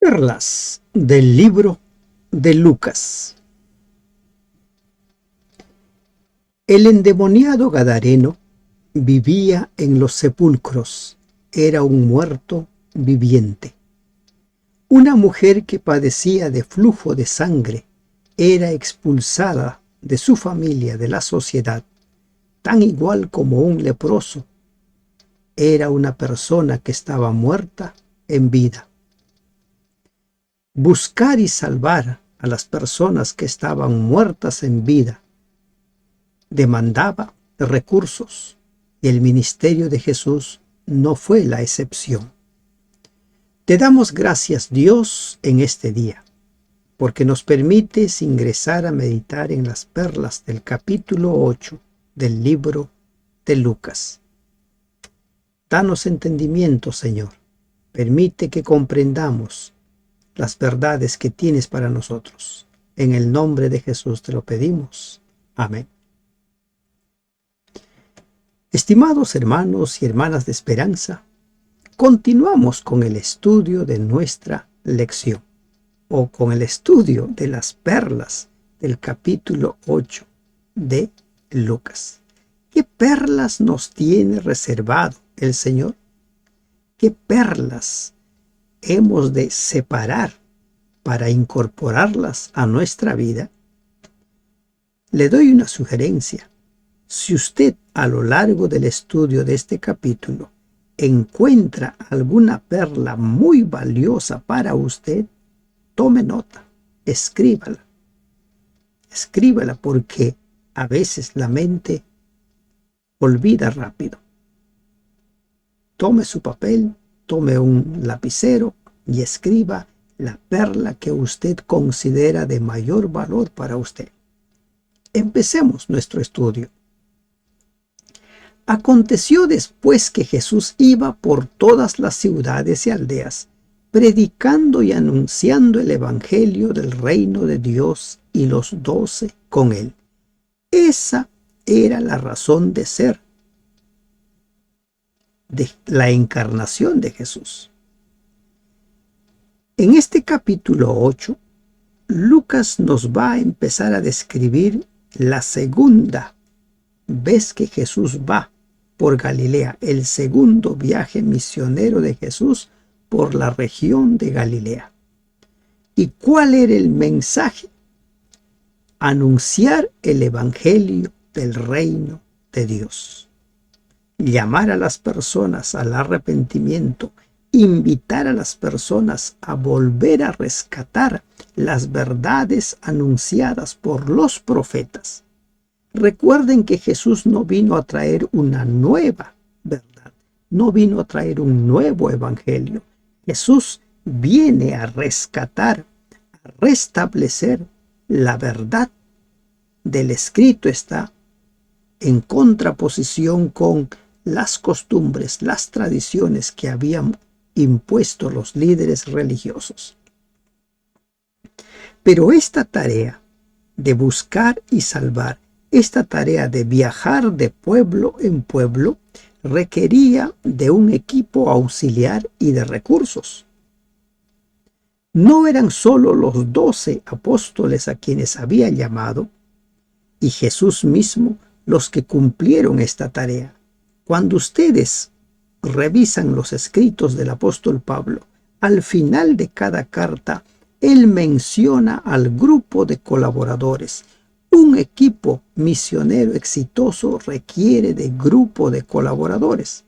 Perlas del libro de Lucas. El endemoniado gadareno vivía en los sepulcros, era un muerto viviente. Una mujer que padecía de flujo de sangre era expulsada de su familia, de la sociedad, tan igual como un leproso. Era una persona que estaba muerta en vida. Buscar y salvar a las personas que estaban muertas en vida demandaba recursos, y el ministerio de Jesús no fue la excepción. Te damos gracias, Dios, en este día, porque nos permites ingresar a meditar en las perlas del capítulo 8 del libro de Lucas. Danos entendimiento, Señor. Permite que comprendamos las verdades que tienes para nosotros. En el nombre de Jesús te lo pedimos. Amén. Estimados hermanos y hermanas de esperanza, continuamos con el estudio de nuestra lección, o con el estudio de las perlas del capítulo 8 de Lucas. ¿Qué perlas nos tiene reservado el Señor? ¿Qué perlas hemos de separar para incorporarlas a nuestra vida? Le doy una sugerencia. Si usted a lo largo del estudio de este capítulo encuentra alguna perla muy valiosa para usted, tome nota, escríbala. Escríbala porque a veces la mente olvida rápido. Tome su papel, tome un lapicero y escriba la perla que usted considera de mayor valor para usted. Empecemos nuestro estudio. Aconteció después que Jesús iba por todas las ciudades y aldeas, predicando y anunciando el evangelio del reino de Dios, y los 12 con él. Esa era la razón de ser de la encarnación de Jesús. En este capítulo 8, Lucas nos va a empezar a describir la segunda vez que Jesús va por Galilea, el segundo viaje misionero de Jesús por la región de Galilea. ¿Y cuál era el mensaje? Anunciar el evangelio del reino de Dios. Llamar a las personas al arrepentimiento, invitar a las personas a volver a rescatar las verdades anunciadas por los profetas. Recuerden que Jesús no vino a traer una nueva verdad, no vino a traer un nuevo evangelio. Jesús viene a rescatar, a restablecer la verdad del escrito. Está en contraposición con las costumbres, las tradiciones que habían impuesto los líderes religiosos. Pero esta tarea de buscar y salvar, esta tarea de viajar de pueblo en pueblo, requería de un equipo auxiliar y de recursos. No eran solo los 12 apóstoles a quienes había llamado, y Jesús mismo, los que cumplieron esta tarea. Cuando ustedes revisan los escritos del apóstol Pablo, al final de cada carta, él menciona al grupo de colaboradores. Un equipo misionero exitoso requiere de grupo de colaboradores.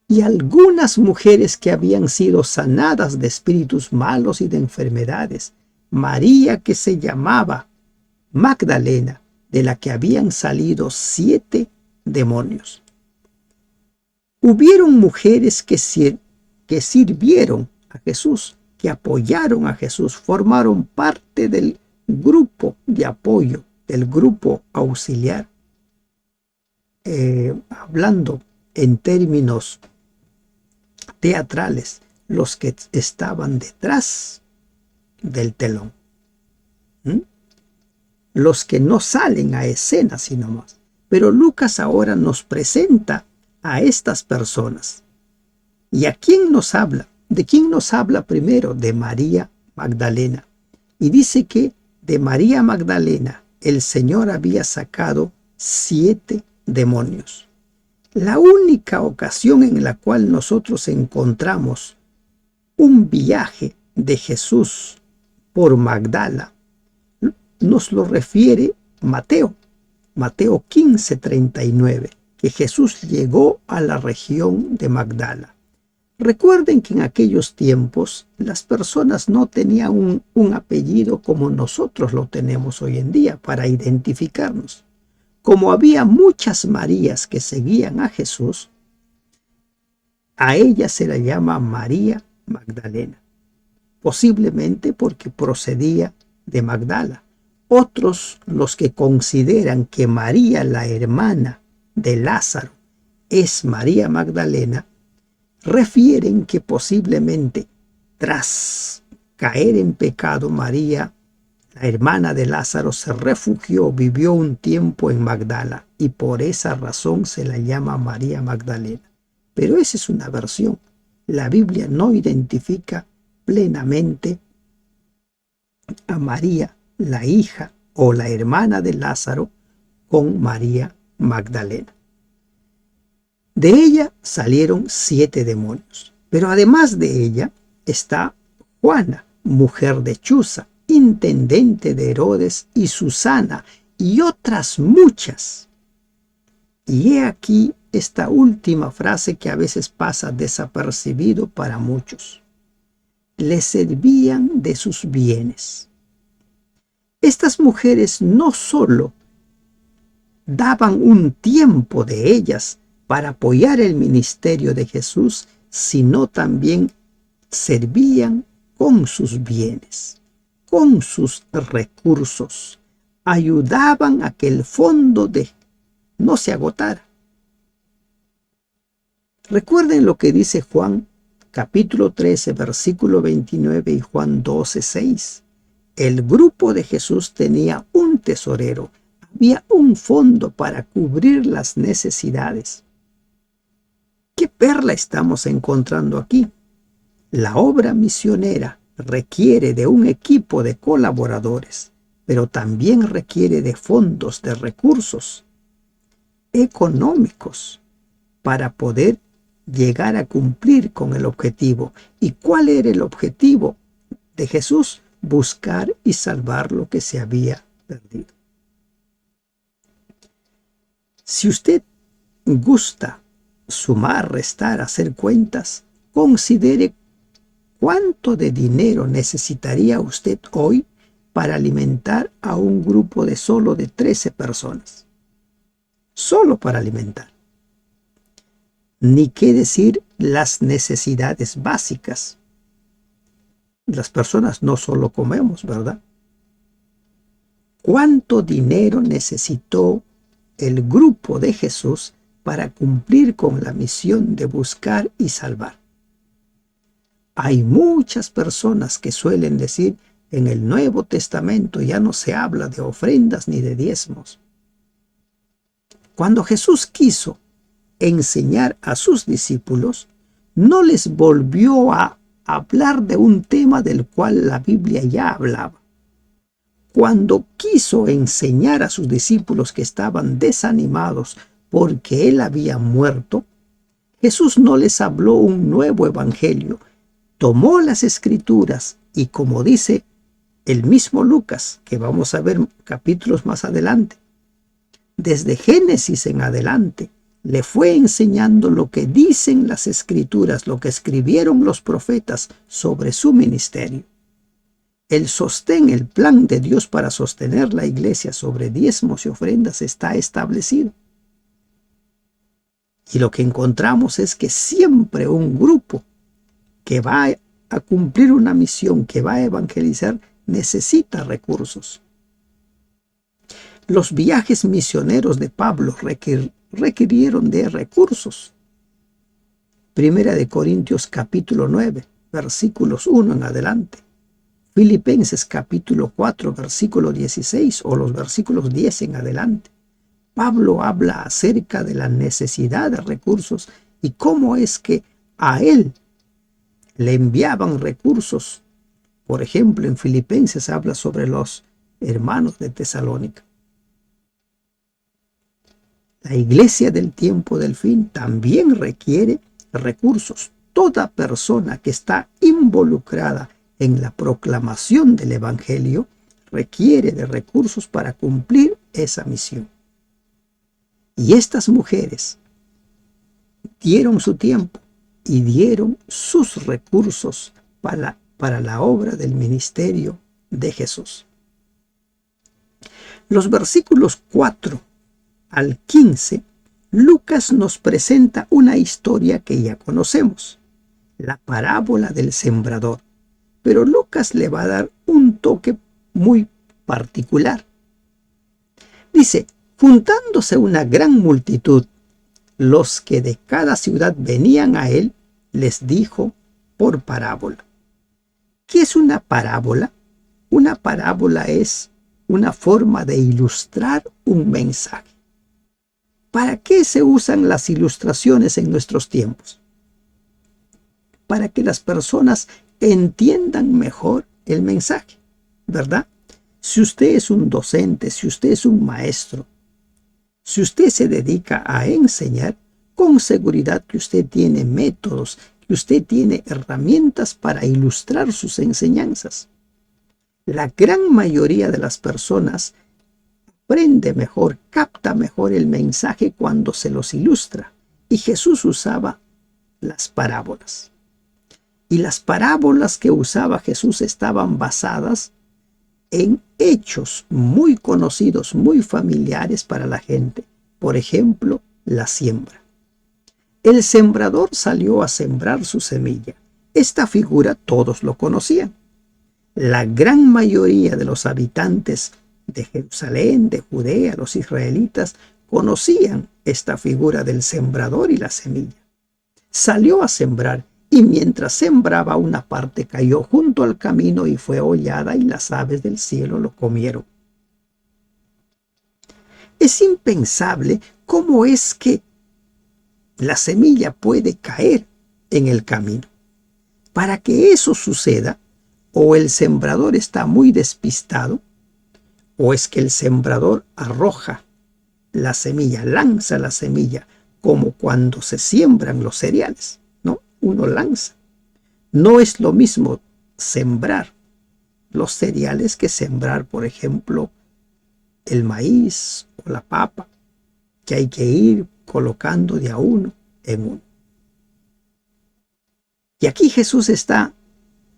Y algunas mujeres que habían sido sanadas de espíritus malos y de enfermedades, María, que se llamaba Magdalena, de la que habían salido 7 demonios. Hubieron mujeres que sirvieron a Jesús, que apoyaron a Jesús, formaron parte del grupo de apoyo, del grupo auxiliar. Hablando en términos teatrales, los que estaban detrás del telón. Los que no salen a escena sino más. Pero Lucas ahora nos presenta a estas personas. ¿Y a quién nos habla? ¿De quién nos habla primero? De María Magdalena. Y dice que de María Magdalena el Señor había sacado 7 demonios. La única ocasión en la cual nosotros encontramos un viaje de Jesús por Magdala nos lo refiere Mateo 15:39, que Jesús llegó a la región de Magdala. Recuerden que en aquellos tiempos las personas no tenían un apellido como nosotros lo tenemos hoy en día para identificarnos. Como había muchas Marías que seguían a Jesús, a ella se la llama María Magdalena, posiblemente porque procedía de Magdala. Otros, los que consideran que María, la hermana de Lázaro, es María Magdalena, refieren que posiblemente tras caer en pecado, María, la hermana de Lázaro, se refugió, vivió un tiempo en Magdala y por esa razón se la llama María Magdalena. Pero esa es una versión. La Biblia no identifica plenamente a María, la hija o la hermana de Lázaro, con María Magdalena. De ella salieron 7 demonios. Pero además de ella está Juana, mujer de Chuza, intendente de Herodes, y Susana, y otras muchas. Y he aquí esta última frase que a veces pasa desapercibido para muchos. Le servían de sus bienes. Estas mujeres no solo daban un tiempo de ellas para apoyar el ministerio de Jesús, sino también servían con sus bienes, con sus recursos, ayudaban a que el fondo no se agotara. Recuerden lo que dice Juan capítulo 13, versículo 29 y Juan 12, 6. El grupo de Jesús tenía un tesorero, había un fondo para cubrir las necesidades. ¿Qué perla estamos encontrando aquí? La obra misionera requiere de un equipo de colaboradores, pero también requiere de fondos, de recursos económicos para poder llegar a cumplir con el objetivo. ¿Y cuál era el objetivo de Jesús? Buscar y salvar lo que se había perdido. Si usted gusta sumar, restar, hacer cuentas, considere cuánto de dinero necesitaría usted hoy para alimentar a un grupo de solo de 13 personas. Solo para alimentar. Ni qué decir las necesidades básicas. Las personas no solo comemos, ¿verdad? ¿Cuánto dinero necesitó el grupo de Jesús para cumplir con la misión de buscar y salvar? Hay muchas personas que suelen decir, en el Nuevo Testamento ya no se habla de ofrendas ni de diezmos. Cuando Jesús quiso enseñar a sus discípulos, no les volvió a hablar de un tema del cual la Biblia ya hablaba. Cuando quiso enseñar a sus discípulos que estaban desanimados porque Él había muerto, Jesús no les habló un nuevo evangelio. Tomó las Escrituras y, como dice el mismo Lucas, que vamos a ver capítulos más adelante, desde Génesis en adelante, le fue enseñando lo que dicen las Escrituras, lo que escribieron los profetas sobre su ministerio. El sostén, el plan de Dios para sostener la iglesia sobre diezmos y ofrendas está establecido. Y lo que encontramos es que siempre un grupo que va a cumplir una misión, que va a evangelizar, necesita recursos. Los viajes misioneros de Pablo requirieron de recursos. Primera de Corintios capítulo 9, versículos 1 en adelante. Filipenses capítulo 4, versículo 16 o los versículos 10 en adelante. Pablo habla acerca de la necesidad de recursos y cómo es que a él le enviaban recursos. Por ejemplo, en Filipenses habla sobre los hermanos de Tesalónica. La iglesia del tiempo del fin también requiere recursos. Toda persona que está involucrada en la proclamación del Evangelio requiere de recursos para cumplir esa misión. Y estas mujeres dieron su tiempo y dieron sus recursos para la obra del ministerio de Jesús. Los versículos 4 al 15, Lucas nos presenta una historia que ya conocemos, la parábola del sembrador. Pero Lucas le va a dar un toque muy particular. Dice, juntándose una gran multitud, los que de cada ciudad venían a él, les dijo por parábola. ¿Qué es una parábola? Una parábola es una forma de ilustrar un mensaje. ¿Para qué se usan las ilustraciones en nuestros tiempos? Para que las personas entiendan mejor el mensaje, ¿verdad? Si usted es un docente, si usted es un maestro, si usted se dedica a enseñar, con seguridad que usted tiene métodos, que usted tiene herramientas para ilustrar sus enseñanzas. La gran mayoría de las personas aprende mejor, capta mejor el mensaje cuando se los ilustra. Y Jesús usaba las parábolas. Y las parábolas que usaba Jesús estaban basadas en hechos muy conocidos, muy familiares para la gente. Por ejemplo, la siembra. El sembrador salió a sembrar su semilla. Esta figura todos lo conocían. La gran mayoría de los habitantes de Jerusalén, de Judea, los israelitas, conocían esta figura del sembrador y la semilla. Salió a sembrar y mientras sembraba una parte cayó junto al camino y fue hollada y las aves del cielo lo comieron. Es impensable cómo es que la semilla puede caer en el camino. Para que eso suceda, o el sembrador está muy despistado, o es que el sembrador arroja la semilla, lanza la semilla, como cuando se siembran los cereales, ¿no? Uno lanza. No es lo mismo sembrar los cereales que sembrar, por ejemplo, el maíz o la papa, que hay que ir colocando de a uno en uno. Y aquí Jesús está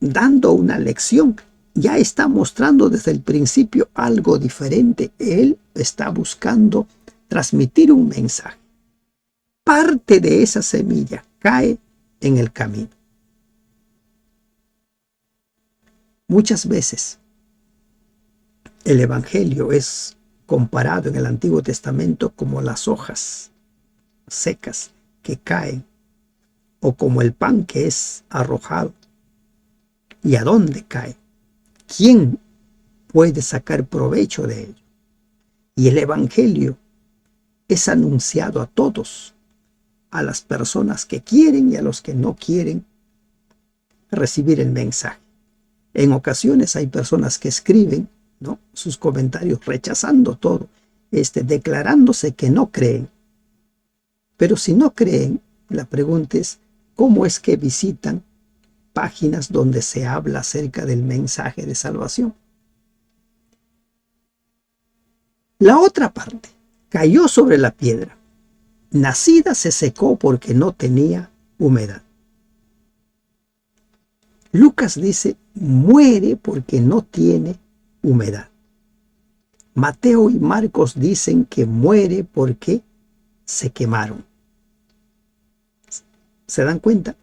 dando una lección. Ya está mostrando desde el principio algo diferente. Él está buscando transmitir un mensaje. Parte de esa semilla cae en el camino. Muchas veces el Evangelio es comparado en el Antiguo Testamento como las hojas secas que caen o como el pan que es arrojado. ¿Y a dónde cae? ¿Quién puede sacar provecho de ello? Y el Evangelio es anunciado a todos, a las personas que quieren y a los que no quieren recibir el mensaje. En ocasiones hay personas que escriben, ¿no?, sus comentarios rechazando todo, declarándose que no creen. Pero si no creen, la pregunta es, ¿cómo es que visitan páginas donde se habla acerca del mensaje de salvación? La otra parte cayó sobre la piedra. Nacida se secó porque no tenía humedad. Lucas dice, muere porque no tiene humedad. Mateo y Marcos dicen que muere porque se quemaron. ¿Se dan cuenta?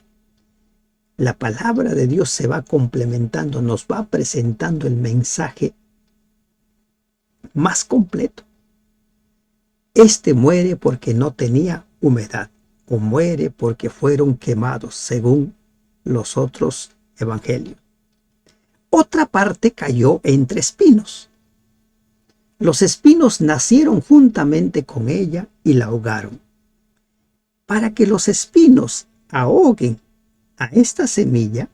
La palabra de Dios se va complementando, nos va presentando el mensaje más completo. Muere porque no tenía humedad, o muere porque fueron quemados, según los otros evangelios. Otra parte cayó entre espinos. Los espinos nacieron juntamente con ella y la ahogaron. Para que los espinos ahoguen a esta semilla,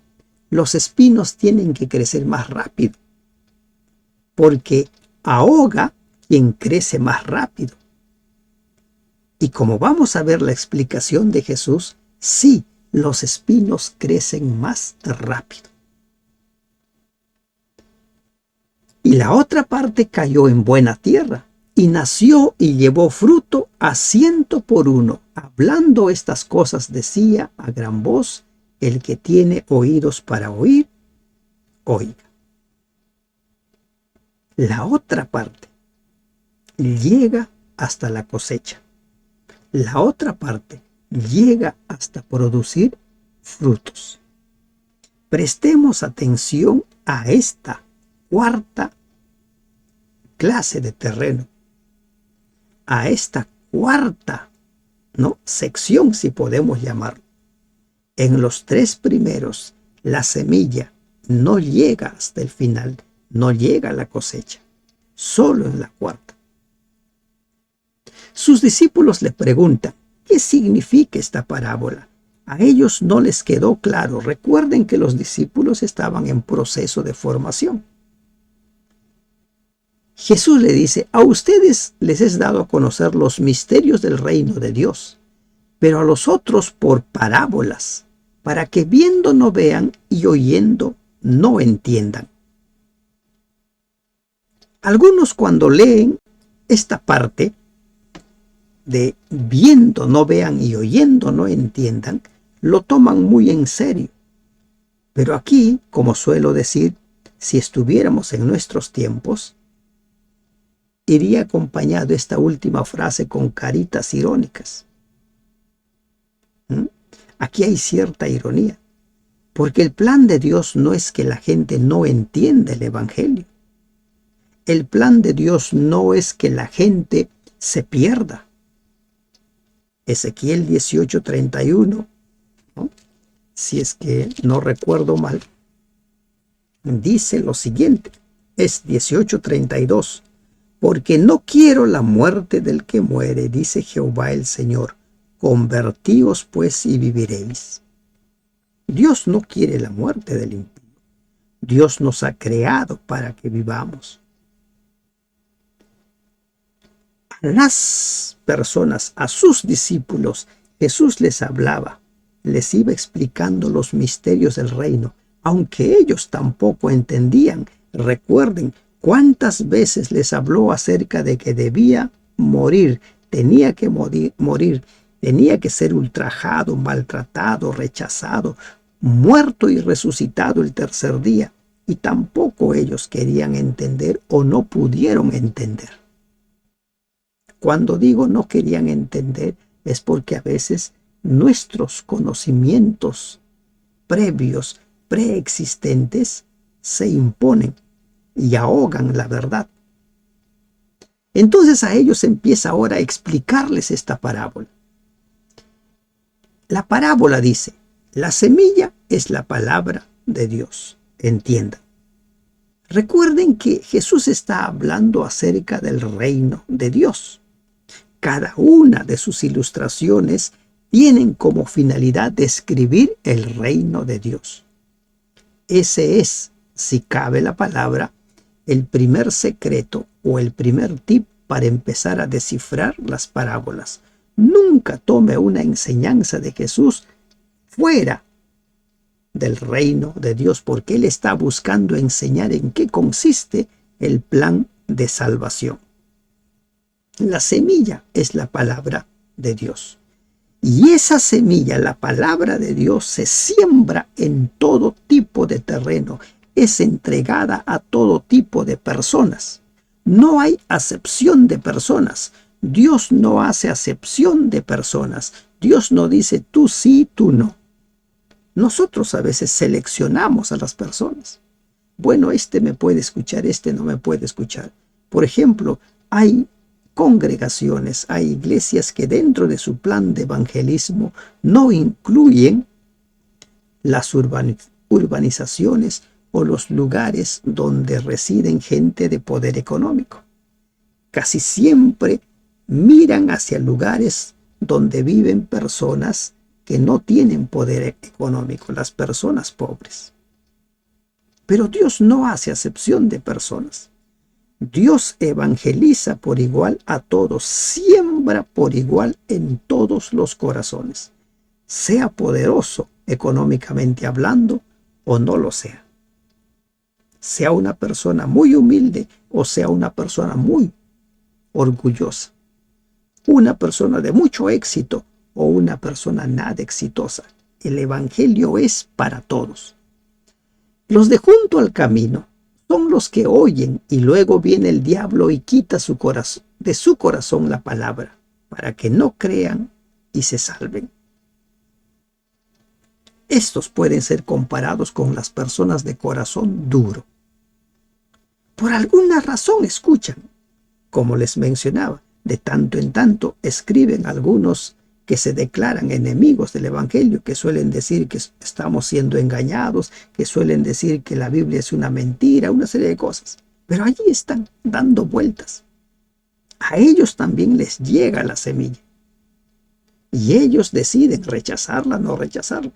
los espinos tienen que crecer más rápido, porque ahoga quien crece más rápido. Y como vamos a ver la explicación de Jesús, sí, los espinos crecen más rápido. Y la otra parte cayó en buena tierra, y nació y llevó fruto a 100 por uno. Hablando estas cosas decía a gran voz: el que tiene oídos para oír, oiga. La otra parte llega hasta la cosecha. La otra parte llega hasta producir frutos. Prestemos atención a esta cuarta clase de terreno, a esta cuarta, sección, si podemos llamarlo. En los 3 primeros, la semilla no llega hasta el final, no llega a la cosecha, solo en la cuarta. Sus discípulos le preguntan: ¿qué significa esta parábola? A ellos no les quedó claro. Recuerden que los discípulos estaban en proceso de formación. Jesús le dice: a ustedes les es dado a conocer los misterios del reino de Dios, pero a los otros por parábolas, para que viendo no vean y oyendo no entiendan. Algunos, cuando leen esta parte de viendo no vean y oyendo no entiendan, lo toman muy en serio. Pero aquí, como suelo decir, si estuviéramos en nuestros tiempos, iría acompañado esta última frase con caritas irónicas. Aquí hay cierta ironía, porque el plan de Dios no es que la gente no entienda el Evangelio. El plan de Dios no es que la gente se pierda. Ezequiel 18:31, si es que no recuerdo mal, dice lo siguiente, es 18:32, porque no quiero la muerte del que muere, dice Jehová el Señor, convertíos pues y viviréis. Dios no quiere la muerte del impío. Dios nos ha creado para que vivamos. A las personas, a sus discípulos, Jesús les hablaba, les iba explicando los misterios del reino, aunque ellos tampoco entendían. Recuerden cuántas veces les habló acerca de que debía morir, tenía que morir, tenía que ser ultrajado, maltratado, rechazado, muerto y resucitado el tercer día. Y tampoco ellos querían entender o no pudieron entender. Cuando digo no querían entender, es porque a veces nuestros conocimientos previos, preexistentes, se imponen y ahogan la verdad. Entonces a ellos empieza ahora a explicarles esta parábola. La parábola dice: la semilla es la palabra de Dios. Entiendan. Recuerden que Jesús está hablando acerca del reino de Dios. Cada una de sus ilustraciones tienen como finalidad describir el reino de Dios. Ese es, si cabe la palabra, el primer secreto o el primer tip para empezar a descifrar las parábolas. Nunca tome una enseñanza de Jesús fuera del reino de Dios, porque Él está buscando enseñar en qué consiste el plan de salvación. La semilla es la palabra de Dios. Y esa semilla, la palabra de Dios, se siembra en todo tipo de terreno. Es entregada a todo tipo de personas. No hay acepción de personas. Dios no hace acepción de personas. Dios no dice tú sí, tú no. Nosotros a veces seleccionamos a las personas. Bueno, este me puede escuchar, este no me puede escuchar. Por ejemplo, hay congregaciones, hay iglesias que dentro de su plan de evangelismo no incluyen las urbanizaciones o los lugares donde residen gente de poder económico. Casi siempre miran hacia lugares donde viven personas que no tienen poder económico, las personas pobres. Pero Dios no hace acepción de personas. Dios evangeliza por igual a todos, siembra por igual en todos los corazones, sea poderoso económicamente hablando o no lo sea. Sea una persona muy humilde o sea una persona muy orgullosa. Una persona de mucho éxito o una persona nada exitosa. El evangelio es para todos. Los de junto al camino son los que oyen y luego viene el diablo y quita de su corazón la palabra para que no crean y se salven. Estos pueden ser comparados con las personas de corazón duro. Por alguna razón escuchan. Como les mencionaba, de tanto en tanto escriben algunos que se declaran enemigos del evangelio, que suelen decir que estamos siendo engañados, que suelen decir que la Biblia es una mentira, una serie de cosas. Pero allí están dando vueltas. A ellos también les llega la semilla. Y ellos deciden rechazarla o no rechazarla.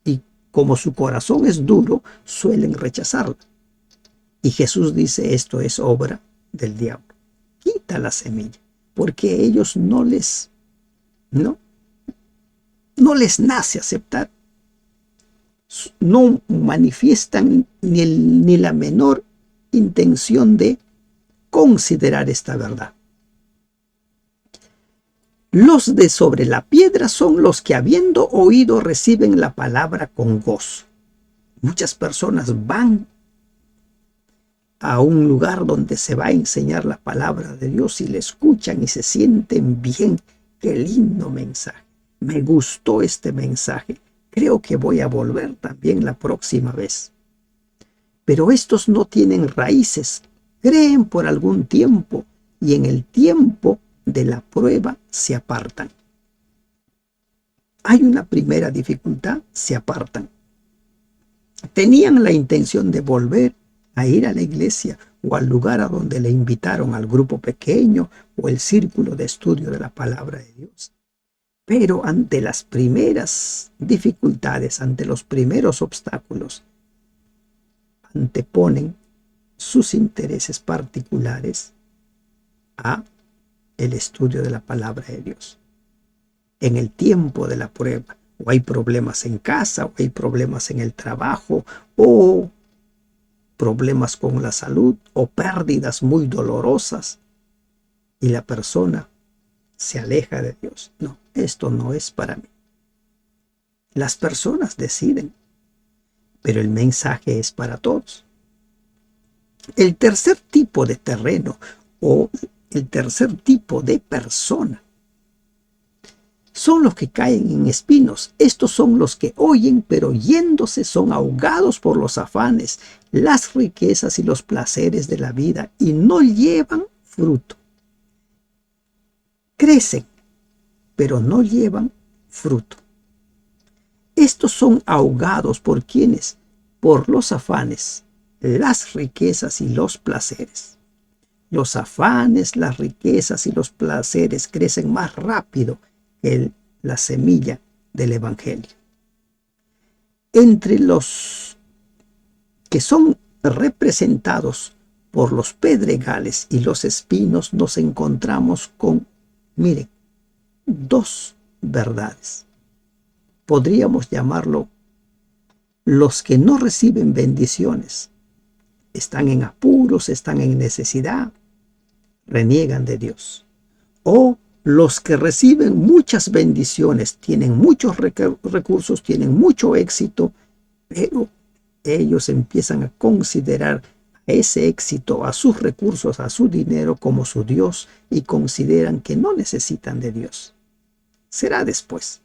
Y como su corazón es duro, suelen rechazarla. Y Jesús dice, esto es obra del diablo. Quita la semilla, porque a ellos no les nace aceptar. No manifiestan ni la menor intención de considerar esta verdad. Los de sobre la piedra son los que habiendo oído reciben la palabra con gozo. Muchas personas van a un lugar donde se va a enseñar la palabra de Dios y le escuchan y se sienten bien. Qué lindo mensaje. Me gustó este mensaje. Creo que voy a volver también la próxima vez. Pero estos no tienen raíces. Creen por algún tiempo y en el tiempo de la prueba se apartan. Hay una primera dificultad, se apartan. Tenían la intención de volver a ir a la iglesia o al lugar a donde le invitaron, al grupo pequeño o el círculo de estudio de la palabra de Dios. Pero ante las primeras dificultades, ante los primeros obstáculos, anteponen sus intereses particulares a el estudio de la palabra de Dios. En el tiempo de la prueba, o hay problemas en casa, o hay problemas en el trabajo, o problemas con la salud, o pérdidas muy dolorosas, y la persona se aleja de Dios. No, esto no es para mí. Las personas deciden, pero el mensaje es para todos. El tercer tipo de terreno o el tercer tipo de persona son los que caen en espinos. Estos son los que oyen, pero yéndose son ahogados por los afanes, las riquezas y los placeres de la vida y no llevan fruto. Crecen, pero no llevan fruto. Estos son ahogados por quienes, por los afanes, las riquezas y los placeres. Los afanes, las riquezas y los placeres crecen más rápido que la semilla del evangelio. Entre los que son representados por los pedregales y los espinos nos encontramos con, miren, dos verdades. Podríamos llamarlo los que no reciben bendiciones. Están en apuros, están en necesidad, reniegan de Dios. O los que reciben muchas bendiciones, tienen muchos recursos, tienen mucho éxito, pero ellos empiezan a considerar a ese éxito, a sus recursos, a su dinero como su Dios y consideran que no necesitan de Dios. Será después.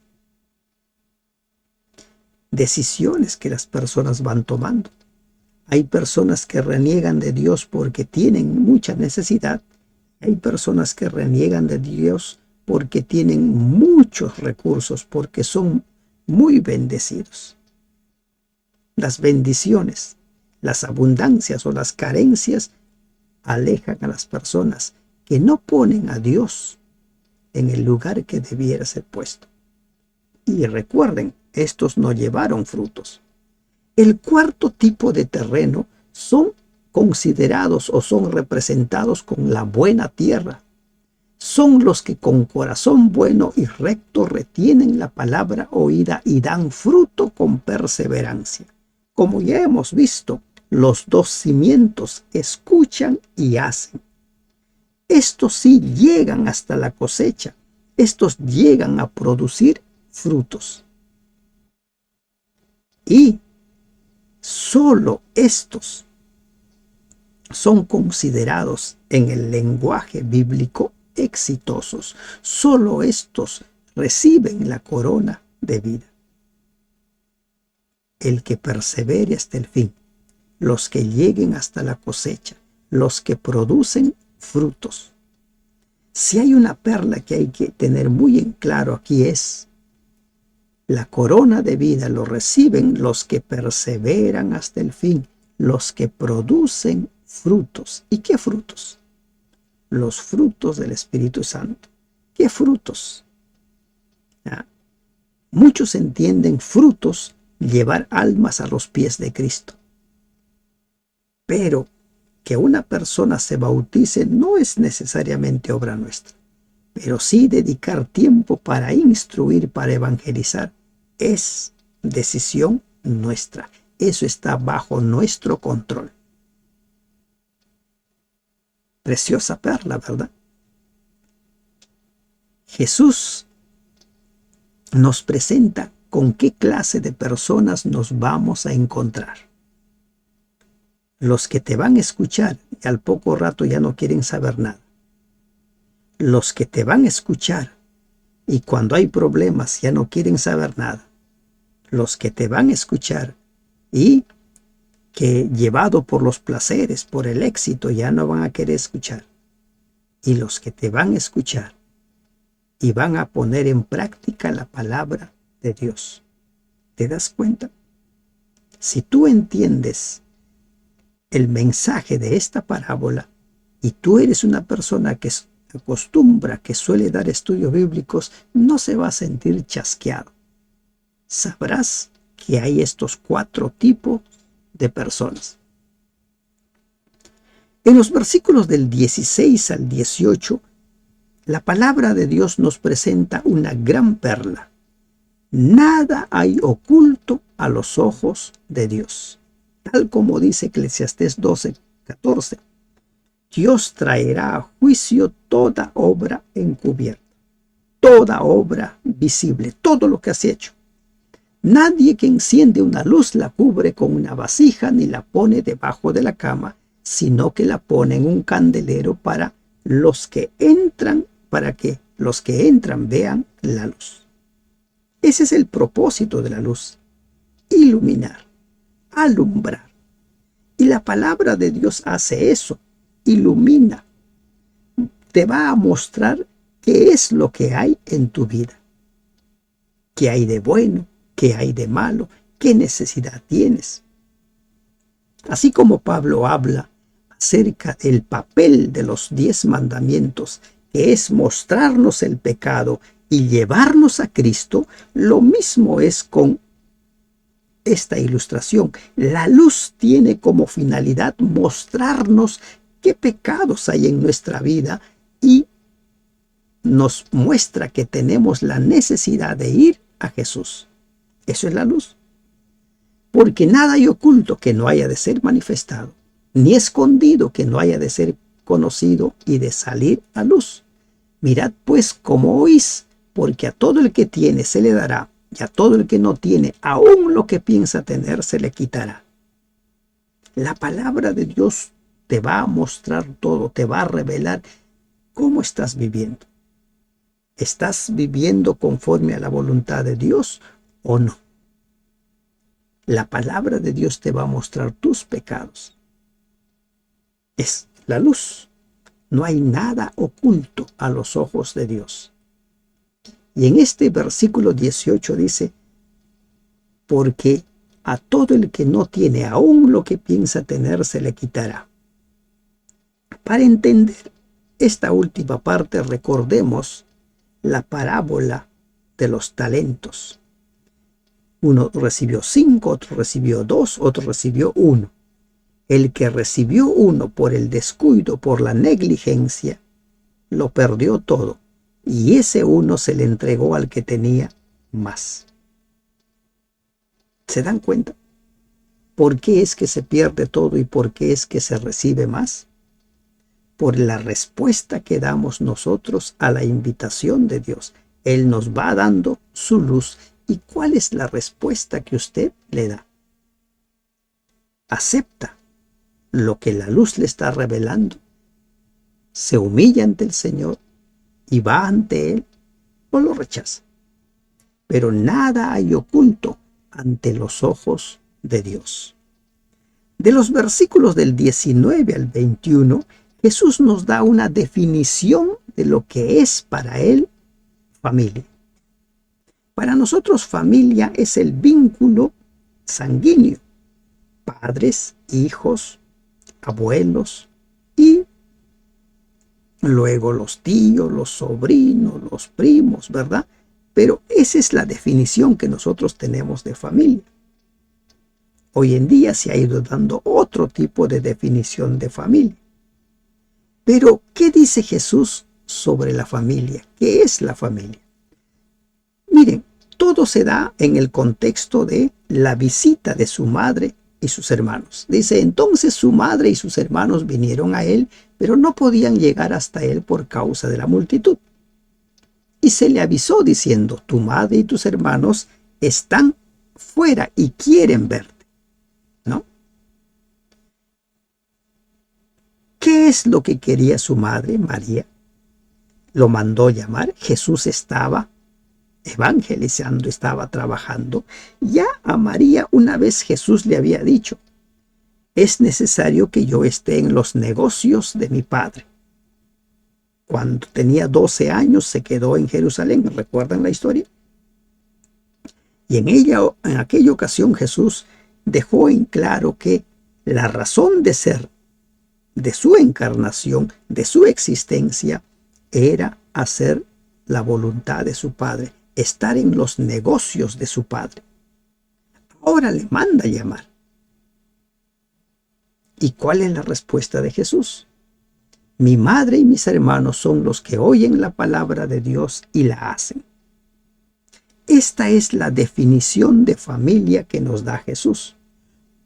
Decisiones que las personas van tomando. Hay personas que reniegan de Dios porque tienen mucha necesidad. Hay personas que reniegan de Dios porque tienen muchos recursos, porque son muy bendecidos. Las bendiciones, las abundancias o las carencias alejan a las personas que no ponen a Dios en el lugar que debiera ser puesto. Y recuerden, estos no llevaron frutos. El cuarto tipo de terreno son considerados o son representados con la buena tierra. Son los que con corazón bueno y recto retienen la palabra oída y dan fruto con perseverancia. Como ya hemos visto, los dos cimientos escuchan y hacen. Estos sí llegan hasta la cosecha. Estos llegan a producir frutos. Y solo estos son considerados en el lenguaje bíblico exitosos. Solo estos reciben la corona de vida. El que persevere hasta el fin, los que lleguen hasta la cosecha, los que producen frutos. Si hay una perla que hay que tener muy en claro aquí es: la corona de vida lo reciben los que perseveran hasta el fin, los que producen frutos. ¿Y qué frutos? Los frutos del Espíritu Santo. ¿Qué frutos? Muchos entienden frutos llevar almas a los pies de Cristo. Pero que una persona se bautice no es necesariamente obra nuestra, pero sí dedicar tiempo para instruir, para evangelizar, es decisión nuestra. Eso está bajo nuestro control. Preciosa perla, ¿verdad? Jesús nos presenta con qué clase de personas nos vamos a encontrar. Los que te van a escuchar y al poco rato ya no quieren saber nada. Los que te van a escuchar y cuando hay problemas ya no quieren saber nada. Los que te van a escuchar y que llevado por los placeres, por el éxito, ya no van a querer escuchar. Y los que te van a escuchar y van a poner en práctica la palabra de Dios. ¿Te das cuenta? Si tú entiendes el mensaje de esta parábola y tú eres una persona que acostumbra, que suele dar estudios bíblicos, no se va a sentir chasqueado. Sabrás que hay estos 4 tipos de personas. En los versículos del 16 al 18, la palabra de Dios nos presenta una gran perla. Nada hay oculto a los ojos de Dios. Tal como dice Eclesiastés 12:14. Dios traerá a juicio toda obra encubierta, toda obra visible, todo lo que has hecho. Nadie que enciende una luz la cubre con una vasija ni la pone debajo de la cama, sino que la pone en un candelero para que los que entran vean la luz. Ese es el propósito de la luz: iluminar, alumbrar. Y la palabra de Dios hace eso, ilumina. Te va a mostrar qué es lo que hay en tu vida. ¿Qué hay de bueno? ¿Qué hay de malo? ¿Qué necesidad tienes? Así como Pablo habla acerca del papel de los 10 mandamientos, que es mostrarnos el pecado y llevarnos a Cristo, lo mismo es con esta ilustración. La luz tiene como finalidad mostrarnos qué pecados hay en nuestra vida y nos muestra que tenemos la necesidad de ir a Jesús. Eso es la luz. Porque nada hay oculto que no haya de ser manifestado, ni escondido que no haya de ser conocido y de salir a luz. Mirad pues cómo oís, porque a todo el que tiene se le dará, y a todo el que no tiene, aún lo que piensa tener se le quitará. La palabra de Dios te va a mostrar todo, te va a revelar cómo estás viviendo. ¿Estás viviendo conforme a la voluntad de Dios o no? La palabra de Dios te va a mostrar tus pecados. Es la luz. No hay nada oculto a los ojos de Dios. Y en este versículo 18 dice: porque a todo el que no tiene, aún lo que piensa tener, se le quitará. Para entender esta última parte, recordemos la parábola de los talentos. Uno recibió 5, otro recibió 2, otro recibió 1. El que recibió 1 por el descuido, por la negligencia, lo perdió todo. Y ese 1 se le entregó al que tenía más. ¿Se dan cuenta? ¿Por qué es que se pierde todo y por qué es que se recibe más? Por la respuesta que damos nosotros a la invitación de Dios. Él nos va dando su luz. ¿Y cuál es la respuesta que usted le da? ¿Acepta lo que la luz le está revelando? ¿Se humilla ante el Señor y va ante Él o lo rechaza? Pero nada hay oculto ante los ojos de Dios. De los versículos del 19 al 21, Jesús nos da una definición de lo que es para Él familia. Para nosotros familia es el vínculo sanguíneo, padres, hijos, abuelos y luego los tíos, los sobrinos, los primos, ¿verdad? Pero esa es la definición que nosotros tenemos de familia. Hoy en día se ha ido dando otro tipo de definición de familia. Pero, ¿qué dice Jesús sobre la familia? ¿Qué es la familia? Miren, todo se da en el contexto de la visita de su madre y sus hermanos. Dice, entonces su madre y sus hermanos vinieron a él, pero no podían llegar hasta él por causa de la multitud. Y se le avisó diciendo, tu madre y tus hermanos están fuera y quieren verte, ¿no? ¿Qué es lo que quería su madre, María? Lo mandó llamar. Jesús estaba evangelizando, estaba trabajando. Ya a María una vez Jesús le había dicho, es necesario que yo esté en los negocios de mi padre. Cuando tenía 12 años se quedó en Jerusalén, ¿recuerdan la historia? Y en aquella ocasión Jesús dejó en claro que la razón de ser de su encarnación, de su existencia, era hacer la voluntad de su Padre, estar en los negocios de su Padre. Ahora le manda llamar. ¿Y cuál es la respuesta de Jesús? Mi madre y mis hermanos son los que oyen la palabra de Dios y la hacen. Esta es la definición de familia que nos da Jesús.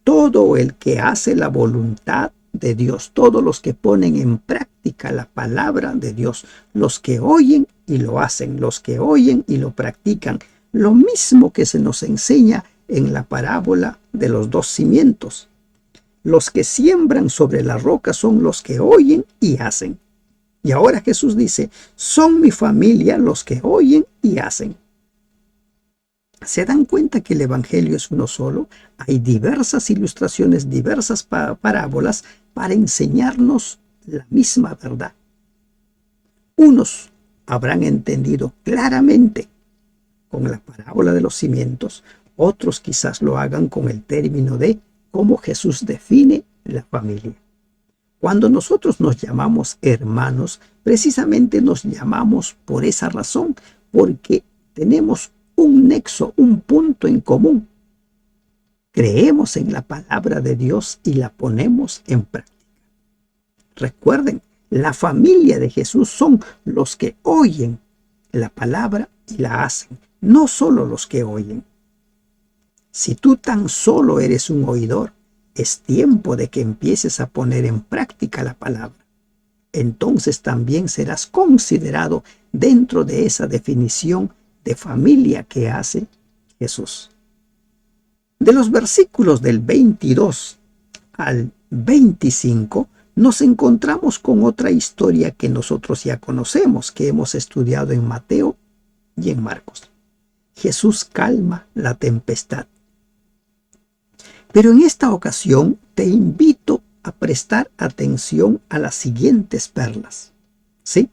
Todo el que hace la voluntad de Dios, todos los que ponen en práctica la palabra de Dios, los que oyen y lo hacen, los que oyen y lo practican, lo mismo que se nos enseña en la parábola de los 2 cimientos. Los que siembran sobre la roca son los que oyen y hacen. Y ahora Jesús dice, son mi familia los que oyen y hacen. ¿Se dan cuenta que el Evangelio es uno solo? Hay diversas ilustraciones, diversas parábolas para enseñarnos la misma verdad. Unos habrán entendido claramente con la parábola de los cimientos, otros quizás lo hagan con el término de cómo Jesús define la familia. Cuando nosotros nos llamamos hermanos, precisamente nos llamamos por esa razón, porque tenemos un nexo, un punto en común. Creemos en la palabra de Dios y la ponemos en práctica. Recuerden, la familia de Jesús son los que oyen la palabra y la hacen, no solo los que oyen. Si tú tan solo eres un oidor, es tiempo de que empieces a poner en práctica la palabra. Entonces también serás considerado dentro de esa definición de familia que hace Jesús. De los versículos del 22 al 25 nos encontramos con otra historia que nosotros ya conocemos, que hemos estudiado en Mateo y en Marcos. Jesús calma la tempestad. Pero en esta ocasión te invito a prestar atención a las siguientes perlas. ¿Sí?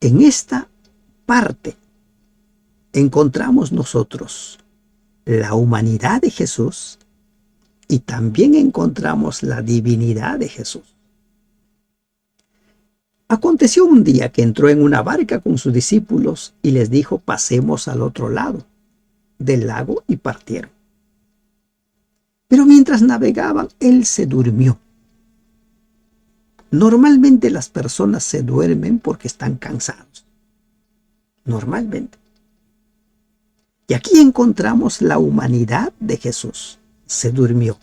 En esta parte encontramos nosotros la humanidad de Jesús y también encontramos la divinidad de Jesús. Aconteció un día que entró en una barca con sus discípulos y les dijo, pasemos al otro lado. del lago y partieron. Pero mientras navegaban, él se durmió. Normalmente las personas se duermen porque están cansados. Normalmente. Y aquí encontramos la humanidad de Jesús. Se durmió.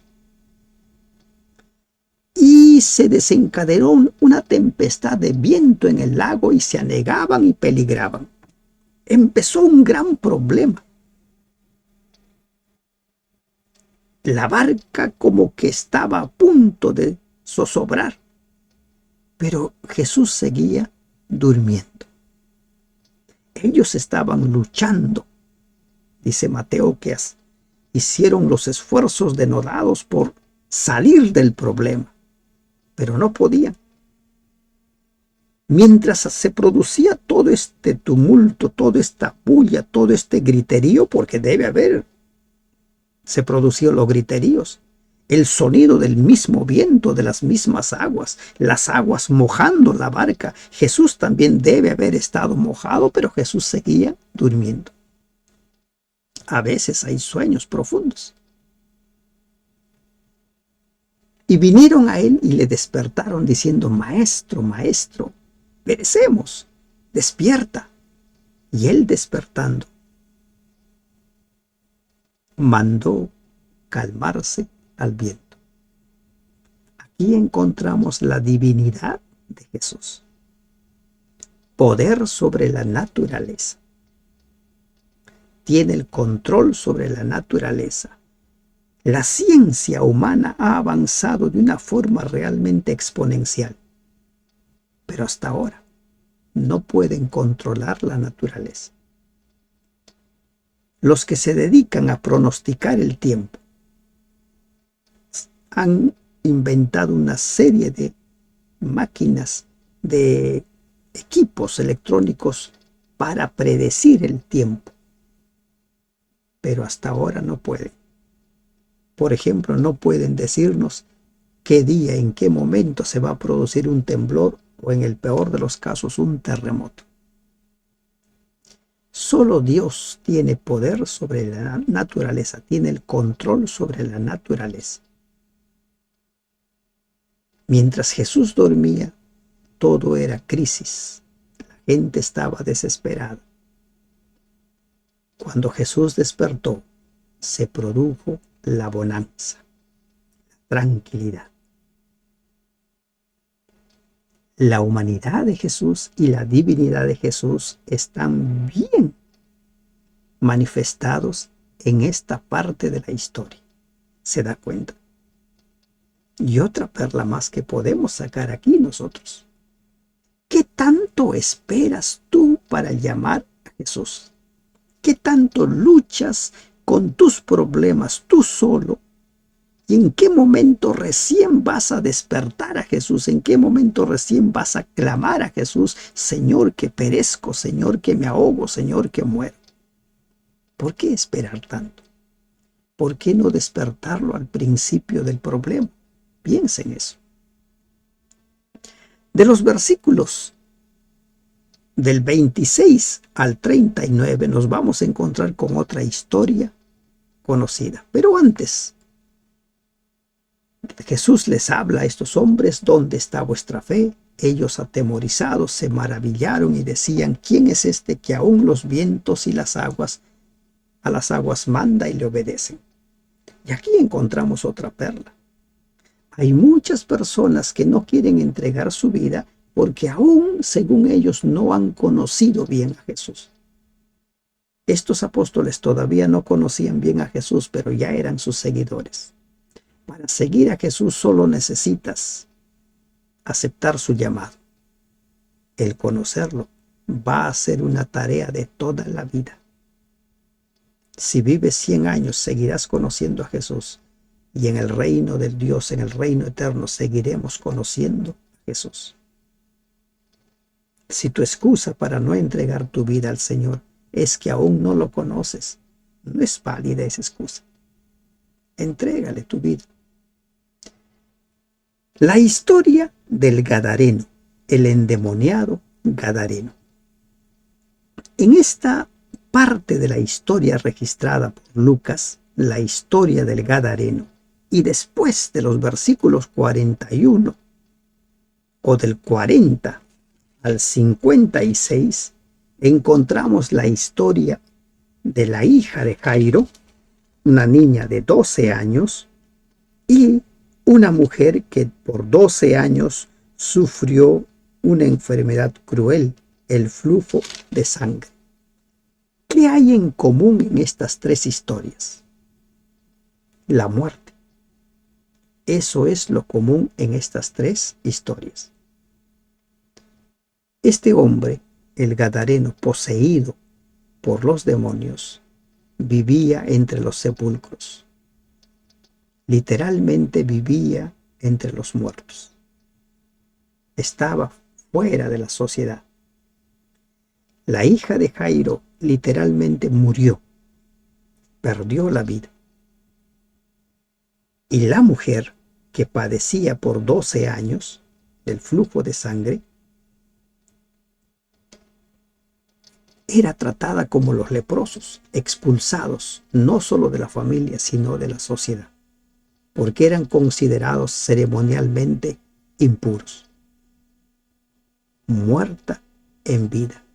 Y se desencadenó una tempestad de viento en el lago y se anegaban y peligraban. Empezó un gran problema. La barca como que estaba a punto de zozobrar, pero Jesús seguía durmiendo. Ellos estaban luchando. Dice Mateo que hicieron los esfuerzos denodados por salir del problema, pero no podían. Mientras se producía todo este tumulto, toda esta bulla, todo este griterío, porque se producían los griteríos, el sonido del mismo viento, de las mismas aguas, las aguas mojando la barca. Jesús también debe haber estado mojado, pero Jesús seguía durmiendo. A veces hay sueños profundos. Y vinieron a él y le despertaron diciendo: Maestro, maestro, perecemos, despierta. Y él, despertando, mandó calmarse al viento. Aquí encontramos la divinidad de Jesús. Poder sobre la naturaleza. Tiene el control sobre la naturaleza. La ciencia humana ha avanzado de una forma realmente exponencial, pero hasta ahora no pueden controlar la naturaleza. Los que se dedican a pronosticar el tiempo han inventado una serie de máquinas, de equipos electrónicos para predecir el tiempo, pero hasta ahora no pueden. Por ejemplo, no pueden decirnos qué día, en qué momento se va a producir un temblor o, en el peor de los casos, un terremoto. Solo Dios tiene poder sobre la naturaleza, tiene el control sobre la naturaleza. Mientras Jesús dormía, todo era crisis. La gente estaba desesperada. Cuando Jesús despertó, se produjo la bonanza, la tranquilidad. La humanidad de Jesús y la divinidad de Jesús están bien manifestados en esta parte de la historia. ¿Se da cuenta? Y otra perla más que podemos sacar aquí nosotros. ¿Qué tanto esperas tú para llamar a Jesús? ¿Qué tanto luchas con tus problemas tú solo? ¿Y en qué momento recién vas a despertar a Jesús? ¿En qué momento recién vas a clamar a Jesús? Señor, que perezco, Señor, que me ahogo, Señor, que muero. ¿Por qué esperar tanto? ¿Por qué no despertarlo al principio del problema? Piensa en eso. De los versículos del 26 al 39 nos vamos a encontrar con otra historia conocida. Pero antes, Jesús les habla a estos hombres: ¿dónde está vuestra fe? Ellos, atemorizados, se maravillaron y decían: ¿quién es este que aún los vientos y a las aguas manda y le obedecen? Y aquí encontramos otra perla. Hay muchas personas que no quieren entregar su vida porque aún, según ellos, no han conocido bien a Jesús. Estos apóstoles todavía no conocían bien a Jesús, pero ya eran sus seguidores. Para seguir a Jesús solo necesitas aceptar su llamado. El conocerlo va a ser una tarea de toda la vida. Si vives 100 años, seguirás conociendo a Jesús. Y en el reino del Dios, en el reino eterno, seguiremos conociendo a Jesús. Si tu excusa para no entregar tu vida al Señor es que aún no lo conoces, no es válida esa excusa. Entrégale tu vida. La historia del Gadareno, el endemoniado Gadareno. En esta parte de la historia registrada por Lucas, la historia del Gadareno, y después de los versículos 41 o del 40 al 56, encontramos la historia de la hija de Jairo, una niña de 12 años, y una mujer que por 12 años sufrió una enfermedad cruel, el flujo de sangre. ¿Qué hay en común en estas tres historias? La muerte. Eso es lo común en estas tres historias. Este hombre, el Gadareno, poseído por los demonios, vivía entre los sepulcros. Literalmente vivía entre los muertos. Estaba fuera de la sociedad. La hija de Jairo literalmente murió, perdió la vida. Y la mujer que padecía por 12 años del flujo de sangre era tratada como los leprosos, expulsados no solo de la familia, sino de la sociedad, porque eran considerados ceremonialmente impuros. Muerta en vida.